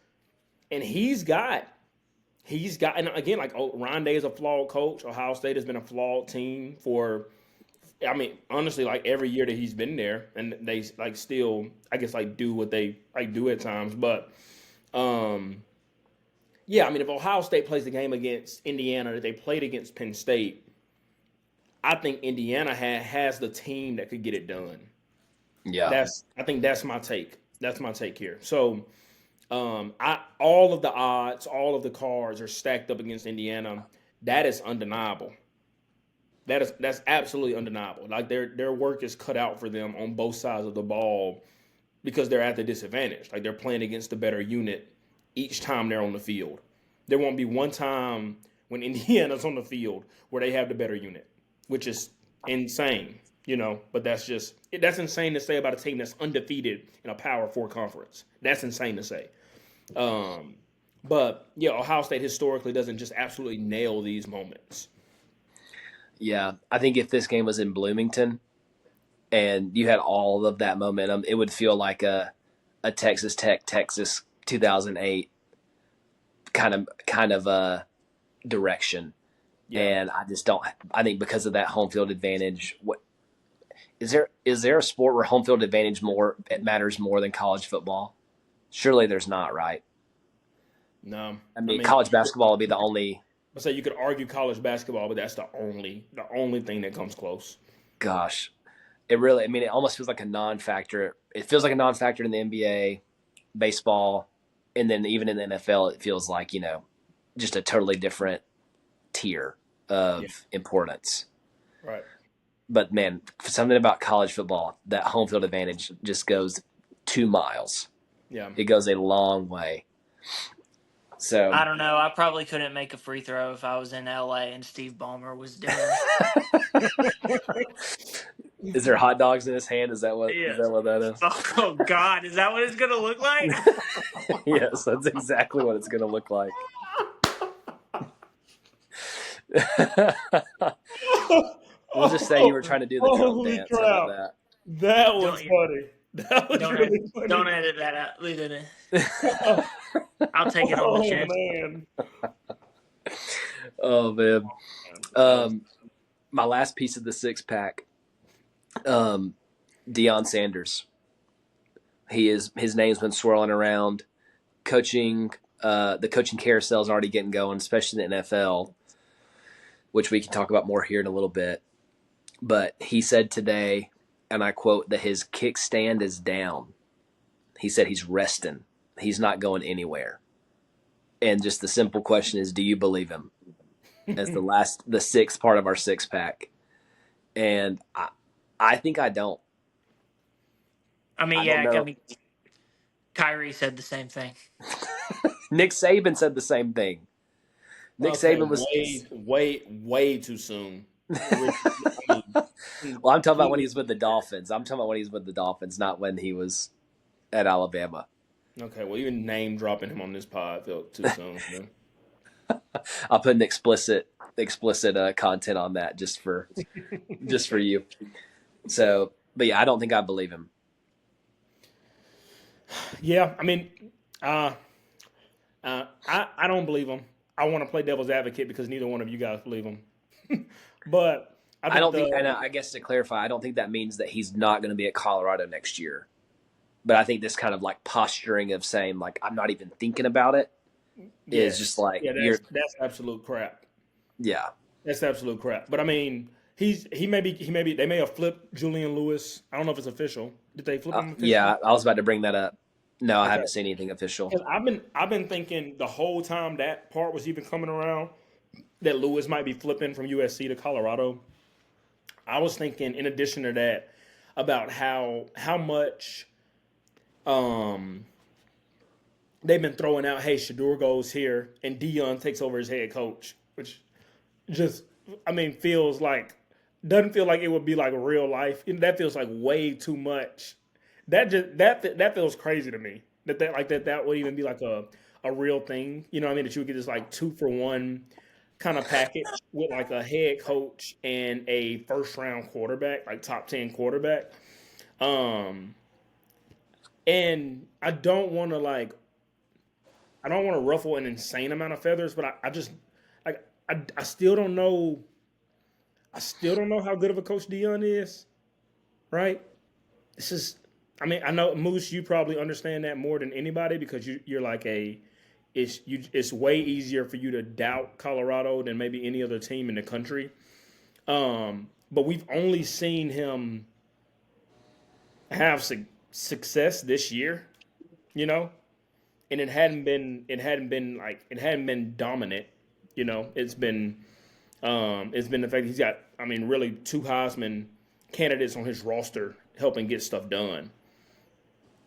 and and again, like, Ron Day is a flawed coach. Ohio State has been a flawed team for, I mean, honestly, like every year that he's been there, and they like still, I guess, like do what they like do at times. But yeah, I mean, if Ohio State plays the game against Indiana that they played against Penn State, I think Indiana has the team that could get it done. Yeah. I think that's my take. That's my take here. So, all of the odds, all of the cards are stacked up against Indiana. That is undeniable. That's absolutely undeniable. Like their work is cut out for them on both sides of the ball because they're at the disadvantage. Like they're playing against the better unit each time they're on the field. There won't be one time when Indiana's on the field where they have the better unit, which is insane, But that's insane to say about a team that's undefeated in a Power Four conference. That's insane to say. But yeah, Ohio State historically doesn't just absolutely nail these moments. Yeah, I think if this game was in Bloomington and you had all of that momentum, it would feel like a Texas 2008 kind of a direction. Yeah. And I just don't. I think because of that home field advantage, what is there a sport where home field advantage matters more than college football? Surely there's not, right? No, I mean college basketball would be the only. I say you could argue college basketball, but that's the only thing that comes close. Gosh, it really. I mean, it almost feels like a non-factor. It feels like a non-factor in the NBA, baseball, and then even in the NFL, it feels like just a totally different tier of importance. Right. But man, something about college football, that home field advantage just goes 2 miles. Yeah. It goes a long way. So I don't know. I probably couldn't make a free throw if I was in LA and Steve Ballmer was doing. Is there hot dogs in his hand? Is that what that is? Oh God, is that what it's gonna look like? Yes, that's exactly what it's gonna look like. We'll just say you were trying to do the drum dance. How about that? That was funny. That was really funny. Don't edit that out. Leave it in. I'll take it on the chin. Oh man. My last piece of the 6-pack. Deion Sanders. His name's been swirling around. Coaching. The coaching carousel is already getting going, especially in the NFL, which we can talk about more here in a little bit. But he said today, and I quote, that his kickstand is down. He said he's resting. He's not going anywhere. And just the simple question is, do you believe him? As the sixth part of our 6-pack. And I think I don't. I mean, Kyrie said the same thing. Nick Saban said the same thing. Nick Saban was way too soon. Well, I'm talking about when he was with the Dolphins. Not when he was at Alabama. Okay, well, even name dropping him on this pod felt too soon. I'll put an explicit content on that just for you. So, but yeah, I don't think I believe him. Yeah, I mean, I don't believe him. I want to play devil's advocate because neither one of you guys believe him. But I don't think, and I guess to clarify, I don't think that means that he's not going to be at Colorado next year. But I think this kind of like posturing of saying like I'm not even thinking about it is just like that's absolute crap. Yeah, that's absolute crap. But I mean, they may have flipped Julian Lewis. I don't know if it's official. Did they flip him? Officially? Yeah, I was about to bring that up. No, I haven't seen anything official. I've been thinking the whole time that part was even coming around that Lewis might be flipping from USC to Colorado. I was thinking, in addition to that, about how much they've been throwing out, hey, Shador goes here and Deion takes over as head coach, which just, doesn't feel like it would be like real life. That feels like way too much. That feels crazy to me. That would even be like a real thing. You know what I mean? That you would get this like 2-for-1 kind of package with like a head coach and a first round quarterback, like top 10 quarterback. Um, and I don't want to ruffle an insane amount of feathers, but I just like I still don't know. I still don't know how good of a coach Dion is. Right? This is. I mean, I know Moose. You probably understand that more than anybody because you're like a. It's way easier for you to doubt Colorado than maybe any other team in the country. But we've only seen him have success this year. You know, and it hadn't been dominant. You know, it's been the fact he's got I mean really two Heisman candidates on his roster helping get stuff done.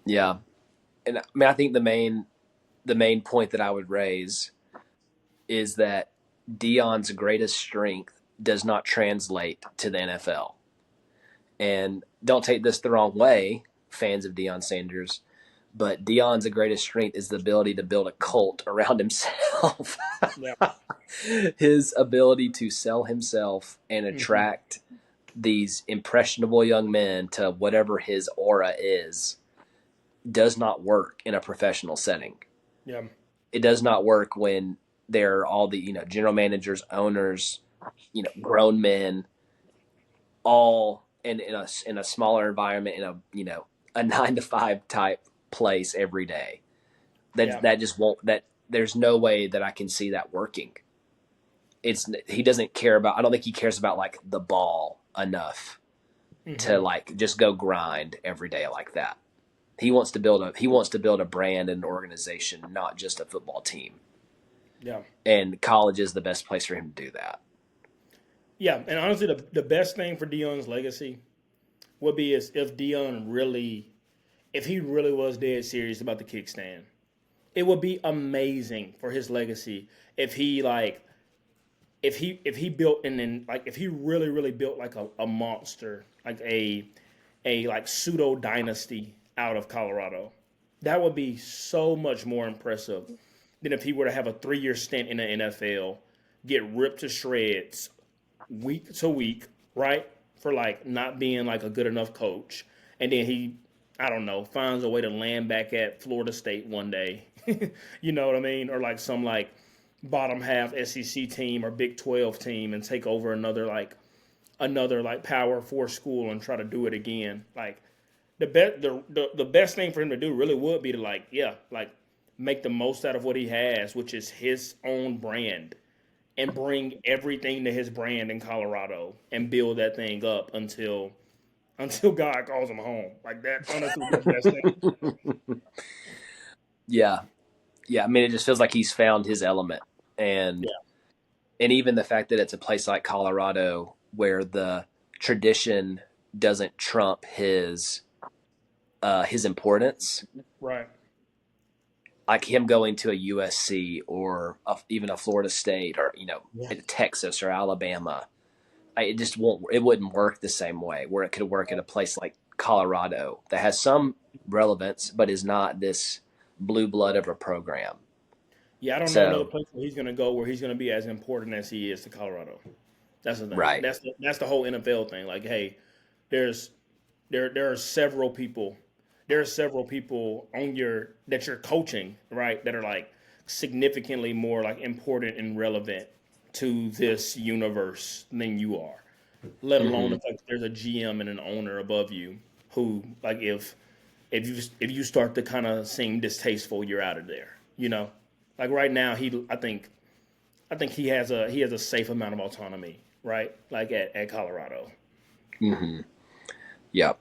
Yeah, and I mean, I think the main point that I would raise is that Dion's greatest strength does not translate to the NFL. And don't take this the wrong way, fans of Deion Sanders, but Dion's greatest strength is the ability to build a cult around himself. Yeah. His ability to sell himself and Mm-hmm. attract these impressionable young men to whatever his aura is does not work in a professional setting. Yeah. It does not work when they're all the general managers, owners, grown men, all in a smaller environment in a 9 to 5 type place every day. That Yeah. that just won't that there's no way that I can see that working. He doesn't care about I don't think he cares about like the ball enough to Mm-hmm. like just go grind every day like that. He wants to build a brand and an organization, not just a football team. Yeah. And college is the best place for him to do that. Yeah. And honestly, the best thing for Dion's legacy would be is if Dion really, if he really was dead serious about the kickstand. It would be amazing for his legacy if he like if he built and then like if he really built like a monster like a like pseudo dynasty out of Colorado. That would be so much more impressive than if he were to have a 3 year stint in the NFL, get ripped to shreds week to week, right? For like not being like a good enough coach. And then he, I don't know, finds a way to land back at Florida State one day. You know what I mean? Or like some like bottom half SEC team or Big 12 team and take over another like Power Four school and try to do it again. Like the best thing for him to do really would be to like like make the most out of what he has, which is his own brand, and bring everything to his brand in Colorado and build that thing up until God calls him home. Like that, honestly, the best thing. Yeah, yeah. I mean, it just feels like he's found his element, and Yeah, and even the fact that it's a place like Colorado where the tradition doesn't trump his importance, right. like him going to a USC or even a Florida State or Yeah, Texas or Alabama, it just won't. It wouldn't work the same way where it could work at a place like Colorado that has some relevance but is not this blue blood of a program. yeah. I don't know another So place where he's going to go where he's going to be as important as he is to Colorado. That's the thing. right. That's the whole NFL thing. Like, hey, there's there are several people. There are several people on your that you're coaching, right? That are like significantly more like important and relevant to this universe than you are. Let alone the Hmm. fact that there's a GM and an owner above you who, like, if you start to kind of seem distasteful, you're out of there. You know, like right now, I think he has a safe amount of autonomy, right? Like at Colorado. Hmm. Yep.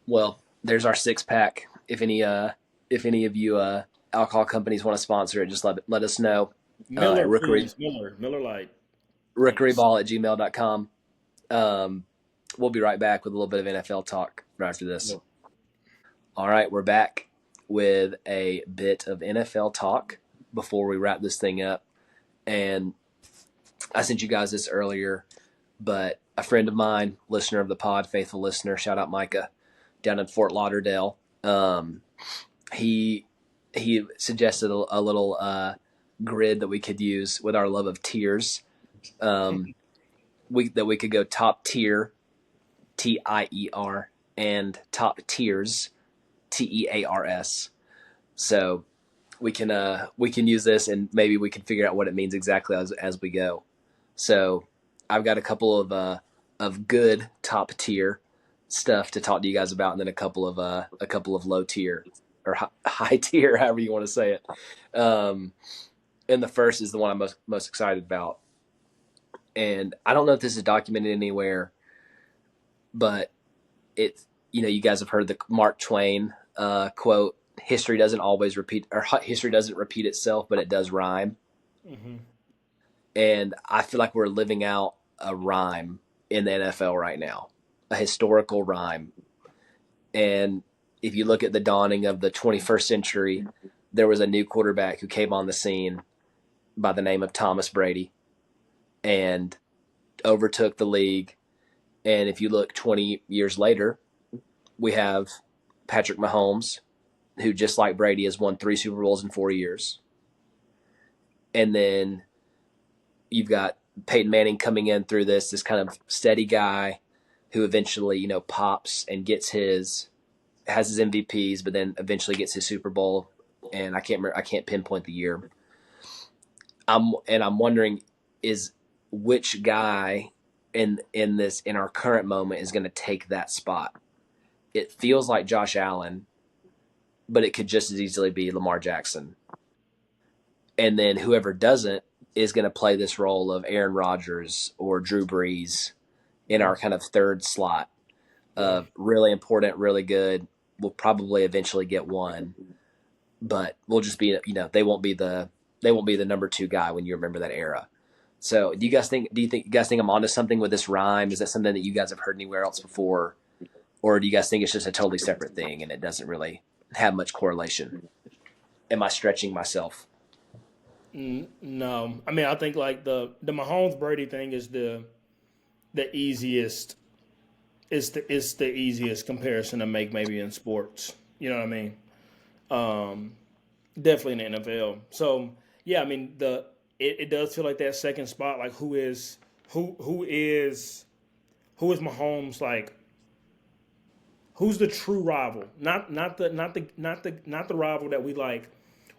Well, there's our 6 pack. If any of you alcohol companies want to sponsor it, just let us know. At Miller, please, Miller Light, thanks. rookeryball at gmail.com. Um, we'll be right back with a little bit of NFL talk right after this. Yep. All right, we're back with a bit of NFL talk before we wrap this thing up. And I sent you guys this earlier, but a friend of mine, listener of the pod, faithful listener, shout out Micah, down in Fort Lauderdale. He suggested a little grid that we could use with our love of tiers. We could go top tier, TIER, and top tiers, TEARS. So we can use this, and maybe we can figure out what it means exactly as we go. So I've got a couple of good top tier stuff to talk to you guys about, and then a couple of low tier or high tier, however you want to say it. And the first is the one I'm most excited about. And I don't know if this is documented anywhere, but you guys have heard the Mark Twain quote: "History doesn't always repeat, or history doesn't repeat itself, but it does rhyme." Mm-hmm. And I feel like we're living out a rhyme in the NFL right now, a historical rhyme. And if you look at the dawning of the 21st century, there was a new quarterback who came on the scene by the name of Thomas Brady and overtook the league. And if you look 20 years later, we have Patrick Mahomes, who, just like Brady, has won 3 Super Bowls in 4 years. And then you've got Peyton Manning coming in through this kind of steady guy who eventually, pops and has his MVPs, but then eventually gets his Super Bowl. And I can't pinpoint the year. I'm wondering is which guy in our current moment is going to take that spot. It feels like Josh Allen, but it could just as easily be Lamar Jackson. And then whoever doesn't is going to play this role of Aaron Rodgers or Drew Brees in our kind of third slot. Really important, really good. We'll probably eventually get one, but we'll just be, they won't be the number 2 guy when you remember that era. So do you guys think I'm onto something with this rhyme? Is that something that you guys have heard anywhere else before? Or do you guys think it's just a totally separate thing and it doesn't really have much correlation? Am I stretching myself? No, I mean I think like the Mahomes Brady thing is the easiest. It's the easiest comparison to make maybe in sports. You know what I mean? Definitely in the NFL. So yeah, I mean it does feel like that second spot. Like who is Mahomes like? Who's the true rival? Not the rival that we like.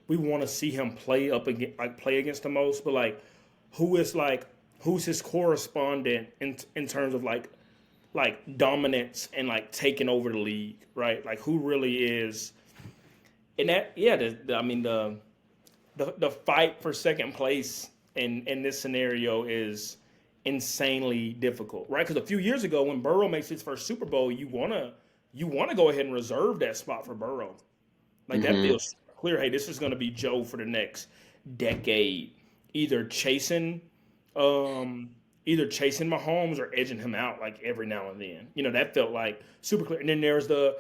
We want to see him play up against, like play against the most, but who's his correspondent in terms of like dominance and like taking over the league, right? Like who really is in that? Yeah, I mean the fight for second place in this scenario is insanely difficult, right? Because a few years ago, when Burrow makes his first Super Bowl, you wanna go ahead and reserve that spot for Burrow. Like that Mm-hmm. feels clear. Hey, this is going to be Joe for the next decade, either chasing, either chasing Mahomes or edging him out like every now and then. That felt like super clear. And then there's the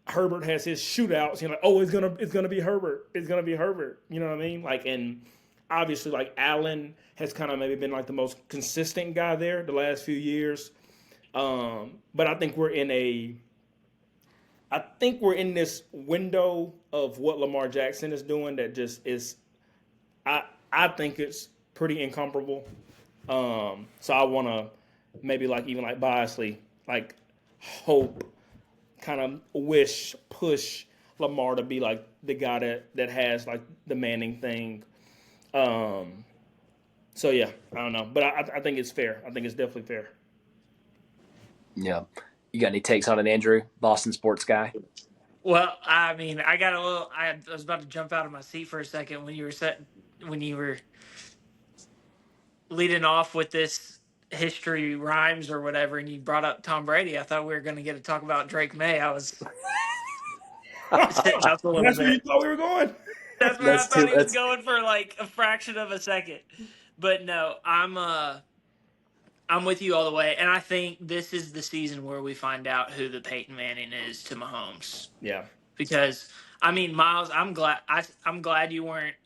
Herbert has his shootouts. Like, oh, it's gonna be Herbert. It's gonna be Herbert. You know what I mean? Like, and obviously, like Allen has kind of maybe been like the most consistent guy there the last few years. But I think we're in this window of what Lamar Jackson is doing that just is. I think it's pretty incomparable. So I want to maybe like even like biasly like hope, kind of wish, push Lamar to be like the guy that has like the Manning thing. So yeah, I don't know, but I think it's fair. I think it's definitely fair. Yeah. You got any takes on it, Andrew? Boston sports guy. Well, I mean, I got a little. I was about to jump out of my seat for a second when you were leading off with this history rhymes or whatever, and you brought up Tom Brady. I thought we were going to get to talk about Drake May. I was sitting up a little That's where you bit. thought we were going. That's where I That's thought too. he was That's going for like a fraction of a second. But no, I'm with you all the way, and I think this is the season where we find out who the Peyton Manning is to Mahomes. Yeah. Because I mean, Myles, I'm glad you weren't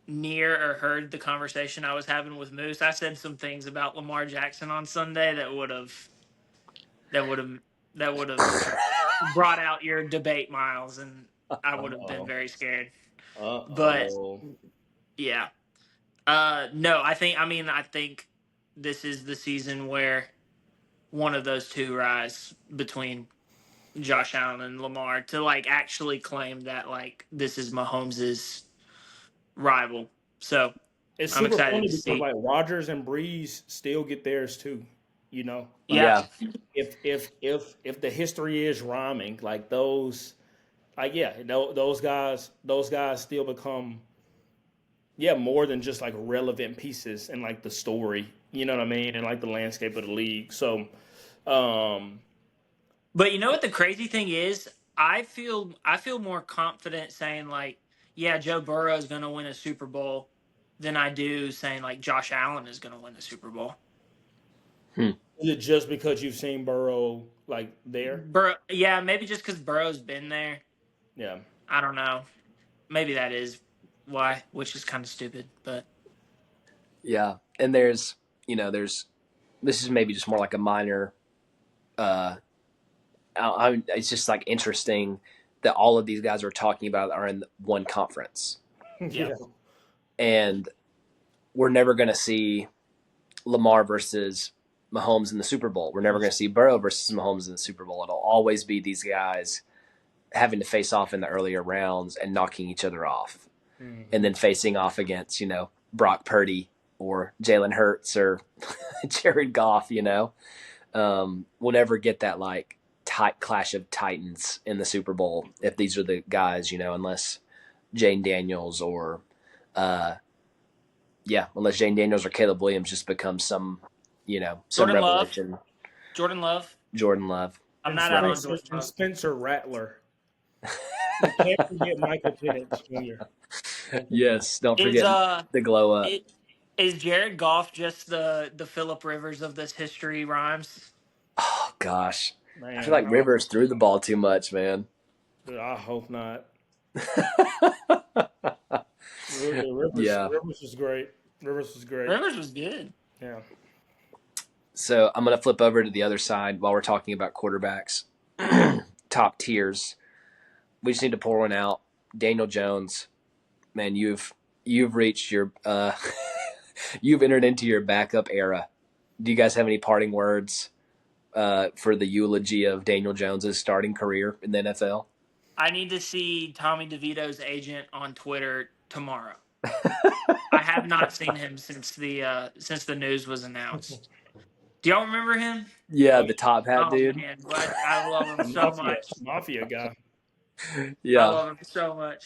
near or heard the conversation I was having with Moose. I said some things about Lamar Jackson on Sunday that would have that would have brought out your debate, Myles, and I would have been oh, very scared. But Uh-oh. yeah, no, I think this is the season where one of those two rise between Josh Allen and Lamar to like actually claim that like this is Mahomes's rival. So It's I'm super excited funny to because see. like Rodgers and Breeze still get theirs too. Like Yeah, Yeah, if the history is rhyming, like those, like yeah, those guys still become more than just like relevant pieces in like the story. You know what I mean? And like the landscape of the league. So, um, but you know what the crazy thing is? I feel more confident saying like, yeah, Joe Burrow is going to win a Super Bowl than I do saying like Josh Allen is going to win the Super Bowl. hmm. is it just because you've seen Burrow like there? Yeah, maybe just because Burrow's been there. Yeah. I don't know. Maybe that is why, which is kind of stupid. But Yeah. And there's this is maybe just more like a minor. Uh, it's just like interesting that all of these guys we're talking about are in one conference, yeah, Yeah. and we're never going to see Lamar versus Mahomes in the Super Bowl. We're never going to see Burrow versus Mahomes in the Super Bowl. It'll always be these guys having to face off in the earlier rounds and knocking each other off, and Hmm. then facing off against Brock Purdy or Jalen Hurts or Jared Goff. We'll never get that like tight clash of titans in the Super Bowl if these are the guys, unless Jane Daniels or uh, unless Jane Daniels or Caleb Williams just become some Jordan Love, revelation. Jordan Love. Jordan Love. I'm And not out Right. on Spencer Jordan and Love. Spencer Rattler. You can't forget Michael Penix Jr. Don't forget. Yes. Don't Is forget the glow up. it is Jared Goff just the Philip Rivers of this history rhymes? Oh gosh. I feel Man, like Rivers threw the ball too much, man. I hope not. Rivers, Yeah. Rivers was great. Rivers was great. Rivers was good. Yeah. So I'm going to flip over to the other side while we're talking about quarterbacks. Top tiers. We just need to pour one out. Daniel Jones, man, you've reached your you've entered into your backup era. Do you guys have any parting words for the eulogy of Daniel Jones's starting career in the NFL? I need to see Tommy DeVito's agent on Twitter tomorrow. I have not seen him since the news was announced. Do y'all remember him? Yeah, Oh, the top hat Oh dude. man, what I love him the so mafia, much. mafia guy. I Yeah. love him so much.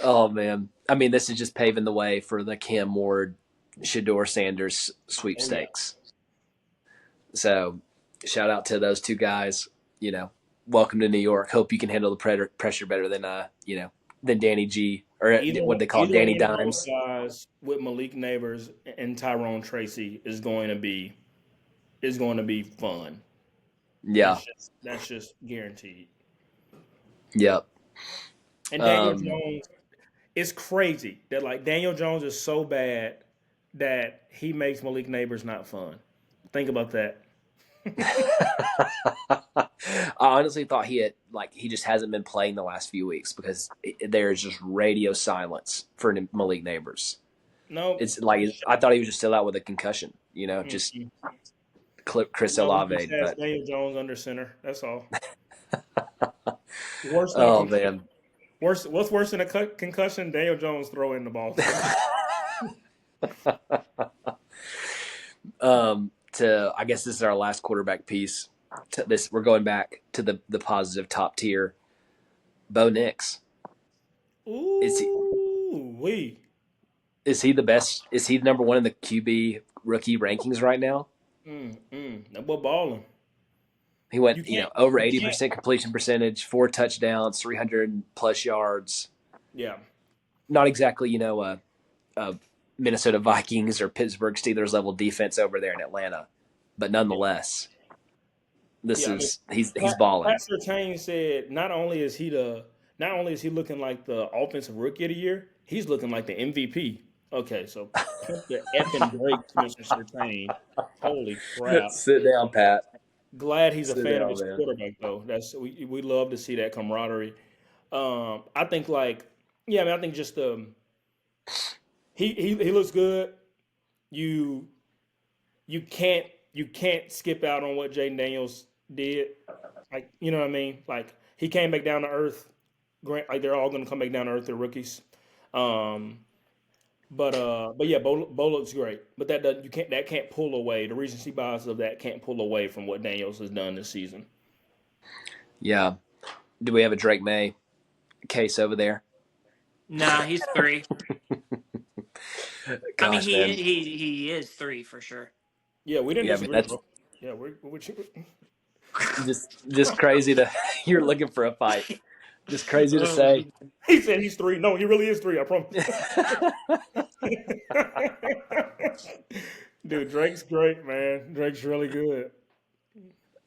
Oh man. I mean, this is just paving the way for the Cam Ward, Shador Sanders Oh yeah. sweepstakes. So, shout out to those two guys. Welcome to New York. Hope you can handle the pressure better than Danny G, or Either what they call either Danny one of those Dimes. guys with Malik Neighbors and Tyrone Tracy is going to be fun. Yeah. That's just guaranteed. Yep. And Daniel Um, Jones, it's crazy that like Daniel Jones is so bad that he makes Malik Neighbors not fun. Think about that. I honestly thought he just hasn't been playing the last few weeks because there's just radio silence for Malik Neighbors. No, It's like I thought he was just still out with a concussion. Just mm-mm. clip Chris No, he just Olave. has But Daniel Jones under center. That's all. Worse than a oh concussion. man, What's worse than a concussion? Daniel Jones throwing the ball. I guess this is our last quarterback piece. We're going back to the positive top tier. Bo Nix. Is he Ooh, wee. is he the best? Is he the number one in the QB rookie rankings right now? That boy balling. He went, You can't. over You can't. 80% completion percentage, 4 touchdowns, 300 plus yards. Yeah. Not exactly, a Minnesota Vikings or Pittsburgh Steelers level defense over there in Atlanta, but nonetheless, this Yeah. I mean, is he's Pat, balling. Pat Surtain said not only is he looking like the offensive rookie of the year, he's looking like the MVP. Okay, so pump the effing brakes, Mr. Surtain. Holy crap! Sit down, Pat. Glad he's a Sit fan of down, his man. quarterback though. We love to see that camaraderie. I think like Yeah, I mean, I think just he looks good. You you can't you can't skip out on what Jaden Daniels did. Like, you know what I mean? Like, he came back down to earth. Grant, like, they're all going to come back down to earth. They're rookies. Um, but yeah, Bo looks great. But that can't pull away. The recency bias of that can't pull away from what Daniels has done this season. Yeah. Do we have a Drake May case over there? Nah, he's three. I mean, Gosh, man. he is three for sure. Yeah, we didn't Yeah, I mean disagree, that's bro. Yeah, we're just crazy to you're looking for a fight. Just crazy to Oh, say. he said he's three. No, he really is three. I promise. Dude, Drake's great, man. Drake's really good.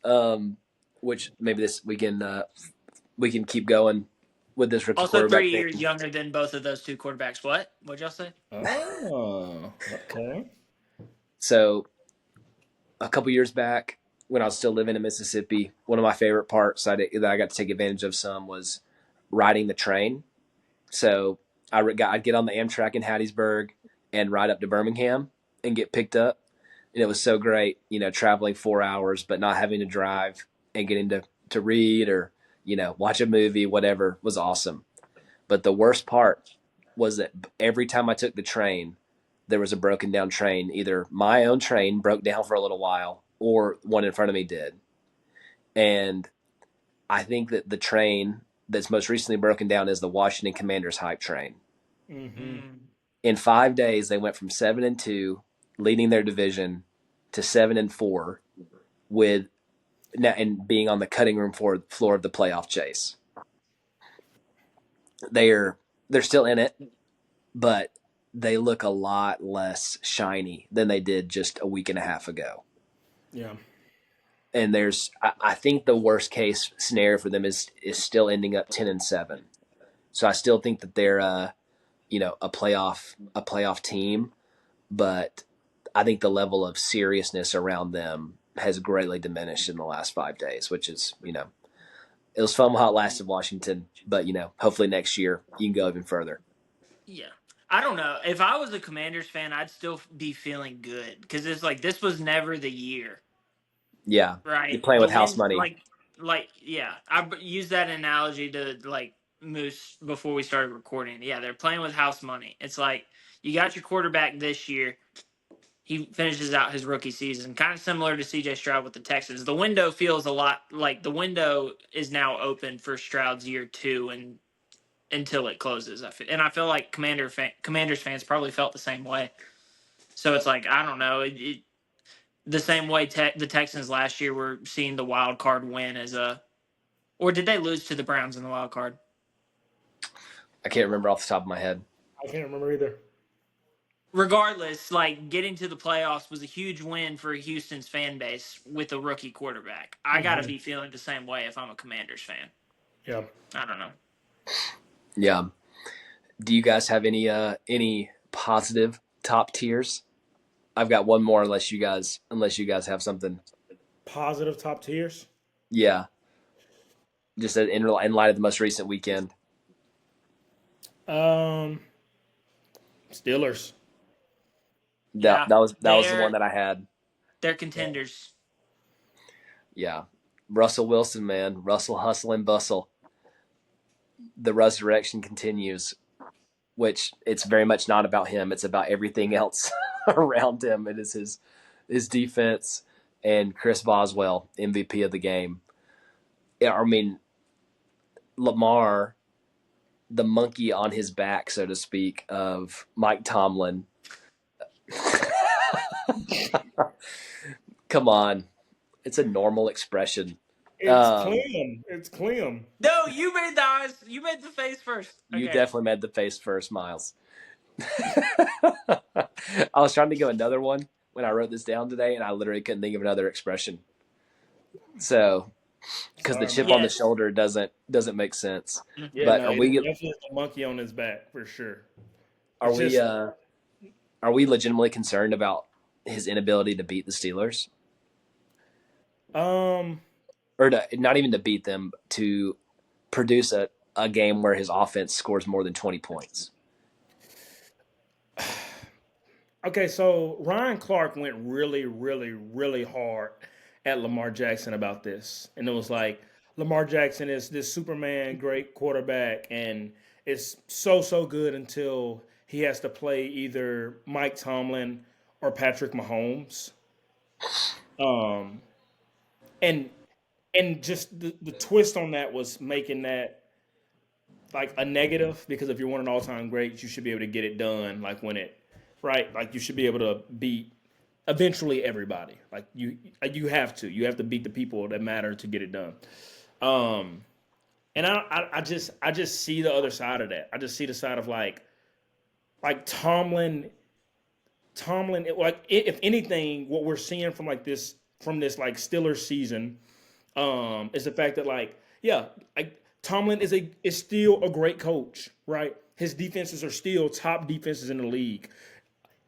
um, which maybe this we can keep going with this rookie also, quarterback 3 years thing. younger than both of those two quarterbacks. What? What'd y'all say? Oh, okay. So a couple years back, when I was still living in Mississippi, one of my favorite parts that I got to take advantage of some was riding the train. So I'd get on the Amtrak in Hattiesburg and ride up to Birmingham and get picked up. And it was so great, traveling 4 hours, but not having to drive and getting to read or, watch a movie, whatever was awesome. But the worst part was that every time I took the train, there was a broken down train. Either my own train broke down for a little while or one in front of me did. And I think that the train that's most recently broken down is the Washington Commanders hype train. Mm-hmm. Mm. In 5 days, they went from 7-2, leading their division, to 7-4, with and being on the cutting room floor of the playoff chase. They're still in it, but they look a lot less shiny than they did just a week and a half ago. Yeah. And I think the worst case scenario for them is still ending up 10-7. So I still think that they're a playoff team, but I think the level of seriousness around them has greatly diminished in the last 5 days, which is it was fun while it lasted, Washington, but hopefully next year you can go even further. Yeah. I don't know. If I was a Commanders fan, I'd still be feeling good because it's like this was never the year, Yeah, you're right? playing The with house win, money. yeah, use that analogy to like Moose before we started recording. Yeah, they're playing with house money. It's like you got your quarterback this year. He finishes out his rookie season, kind of similar to CJ Stroud with the Texans. The window feels a lot like the window is now open for Stroud's year two and until it closes. I feel like Commanders fans probably felt the same way. So it's like I don't know, the same way the Texans last year were seeing the wild card win as a, or did they lose to the Browns in the wild card? I can't remember off the top of my head. I can't remember either. Regardless, like getting to the playoffs was a huge win for Houston's fan base with a rookie quarterback. I got to Mm-hmm. be feeling the same way if I'm a Commanders fan. Yeah. I don't know. Yeah. Do you guys have any positive top tiers? I've got one more unless you guys have something. Positive top tiers. Yeah, just in light of the most recent weekend. Um, Steelers. That Yeah, that was that was the one they're that I had. they're Yeah. contenders. Yeah, Russell Wilson, man, Russell hustle and bustle. The resurrection continues, which it's very much not about him. It's about everything else around him. It is his defense and Chris Boswell, MVP of the game. Yeah, I mean Lamar, the monkey on his back, so to speak, of Mike Tomlin. Come on, it's a normal expression. It's Um, Clem. It's Clem. No, you made the eyes. You made the face first. you Okay. definitely made the face first, Myles. I was trying to go another one when I wrote this down today, and I literally couldn't think of another expression. So, because the Sorry, chip man. on the Yes. shoulder doesn't make sense. Yeah, But no, are it's we definitely a monkey on his back for sure. are It's we just uh, are we legitimately concerned about his inability to beat the Steelers, um or not even to beat them, to produce a game where his offense scores more than 20 points? Okay, so Ryan Clark went really, really, really hard at Lamar Jackson about this. And it was like, Lamar Jackson is this Superman great quarterback, and it's so, so good until he has to play either Mike Tomlin or Patrick Mahomes. Um, and just the twist on that was making that like a negative, because if you're one of the all-time greats, you should be able to get it done like when it right, like you should be able to beat eventually everybody. Like you have to beat the people that matter to get it done. Um, and I just see the other side of that. I just see the side of like Tomlin. Like if anything, what we're seeing from like this like Steelers season is the fact that like yeah, like Tomlin is still a great coach, right? His defenses are still top defenses in the league.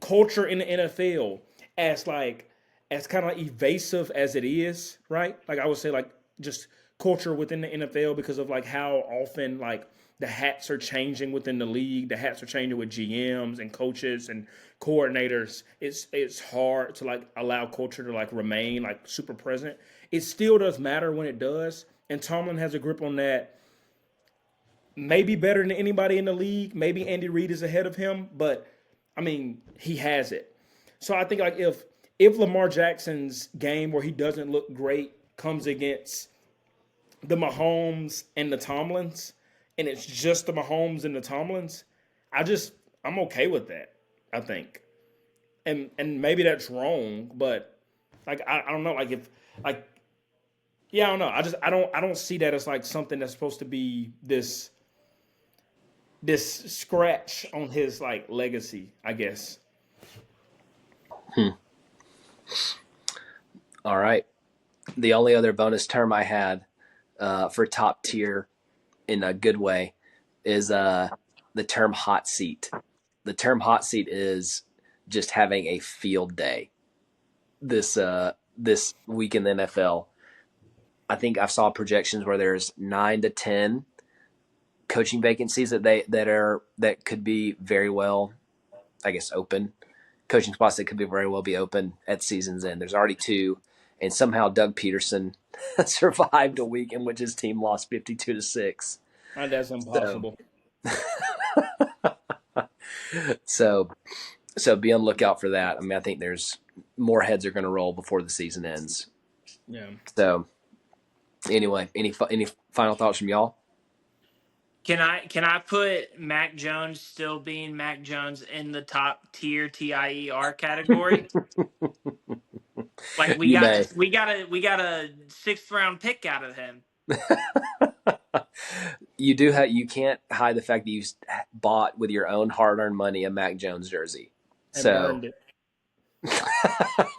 Culture in the NFL, as like as kind of like evasive as it is, right? Like I would say like just culture within the NFL, because of like how often like the hats are changing within the league. The hats are changing with GMs and coaches and coordinators. It's hard to like allow culture to like remain like super present. It still does matter when it does, and Tomlin has a grip on that. Maybe better than anybody in the league. Maybe Andy Reid is ahead of him, but I mean he has it. So I think like if Lamar Jackson's game where he doesn't look great comes against the Mahomes and the Tomlins, and it's just the Mahomes and the Tomlins, I'm okay with that. I think, and maybe that's wrong, but like I don't know, like if like yeah, I don't know. I don't see that as like something that's supposed to be this scratch on his like legacy, I guess. All right. The only other bonus term I had for top tier in a good way is the term hot seat. The term hot seat is just having a field day this week in the NFL. I think I saw projections where there's 9 to 10 coaching vacancies that could be very well, I guess, open. Coaching spots that could be very well be open at season's end. There's already 2, and somehow Doug Peterson survived a week in which his team lost 52-6. That's impossible. So be on the lookout for that. I mean, I think there's more heads are going to roll before the season ends. Yeah. So anyway, any final thoughts from y'all? Can I put Mac Jones still being Mac Jones in the top tier TIER category? Like we You got may. a 6th round pick out of him. You can't hide the fact that you bought with your own hard-earned money a Mac Jones jersey. And So burned it.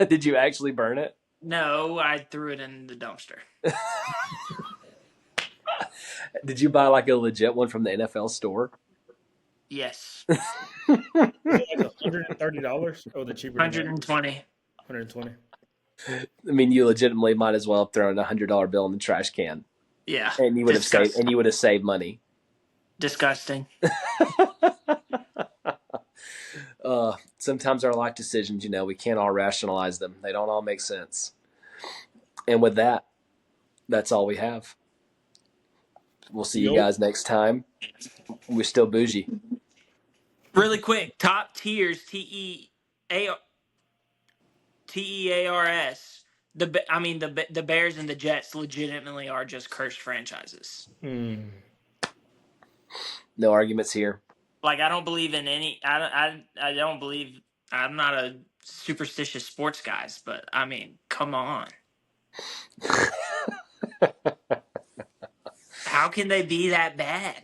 did you actually burn it? No, I threw it in the dumpster. Is Did you buy like a legit one from the NFL store? Yes. it like $130 or the cheaper than that? 120. 120. I mean, you legitimately might as well have thrown $100 bill in the trash can, Yeah. and you would have saved money. Disgusting. Sometimes our life decisions, we can't all rationalize them. They don't all make sense. And with that, that's all we have. We'll see you guys next time. We're still bougie. Really quick, top tiers TEARS. The Bears and the Jets legitimately are just cursed franchises. No arguments here. Like I don't believe in any. I don't believe. I'm not a superstitious sports guys, but I mean, come on. How can they be that bad?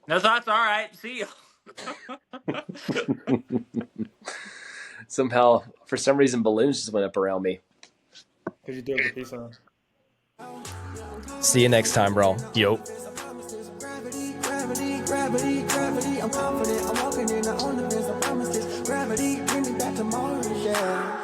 No thoughts? All right. See you. Somehow, for some reason, balloons just went up around me. Because you do it with peace sign. See you next time, bro. Yo. Gravity, I'm confident, I'm walking in, I own the fence, I promise this. Gravity, bring me back to Mars, yeah.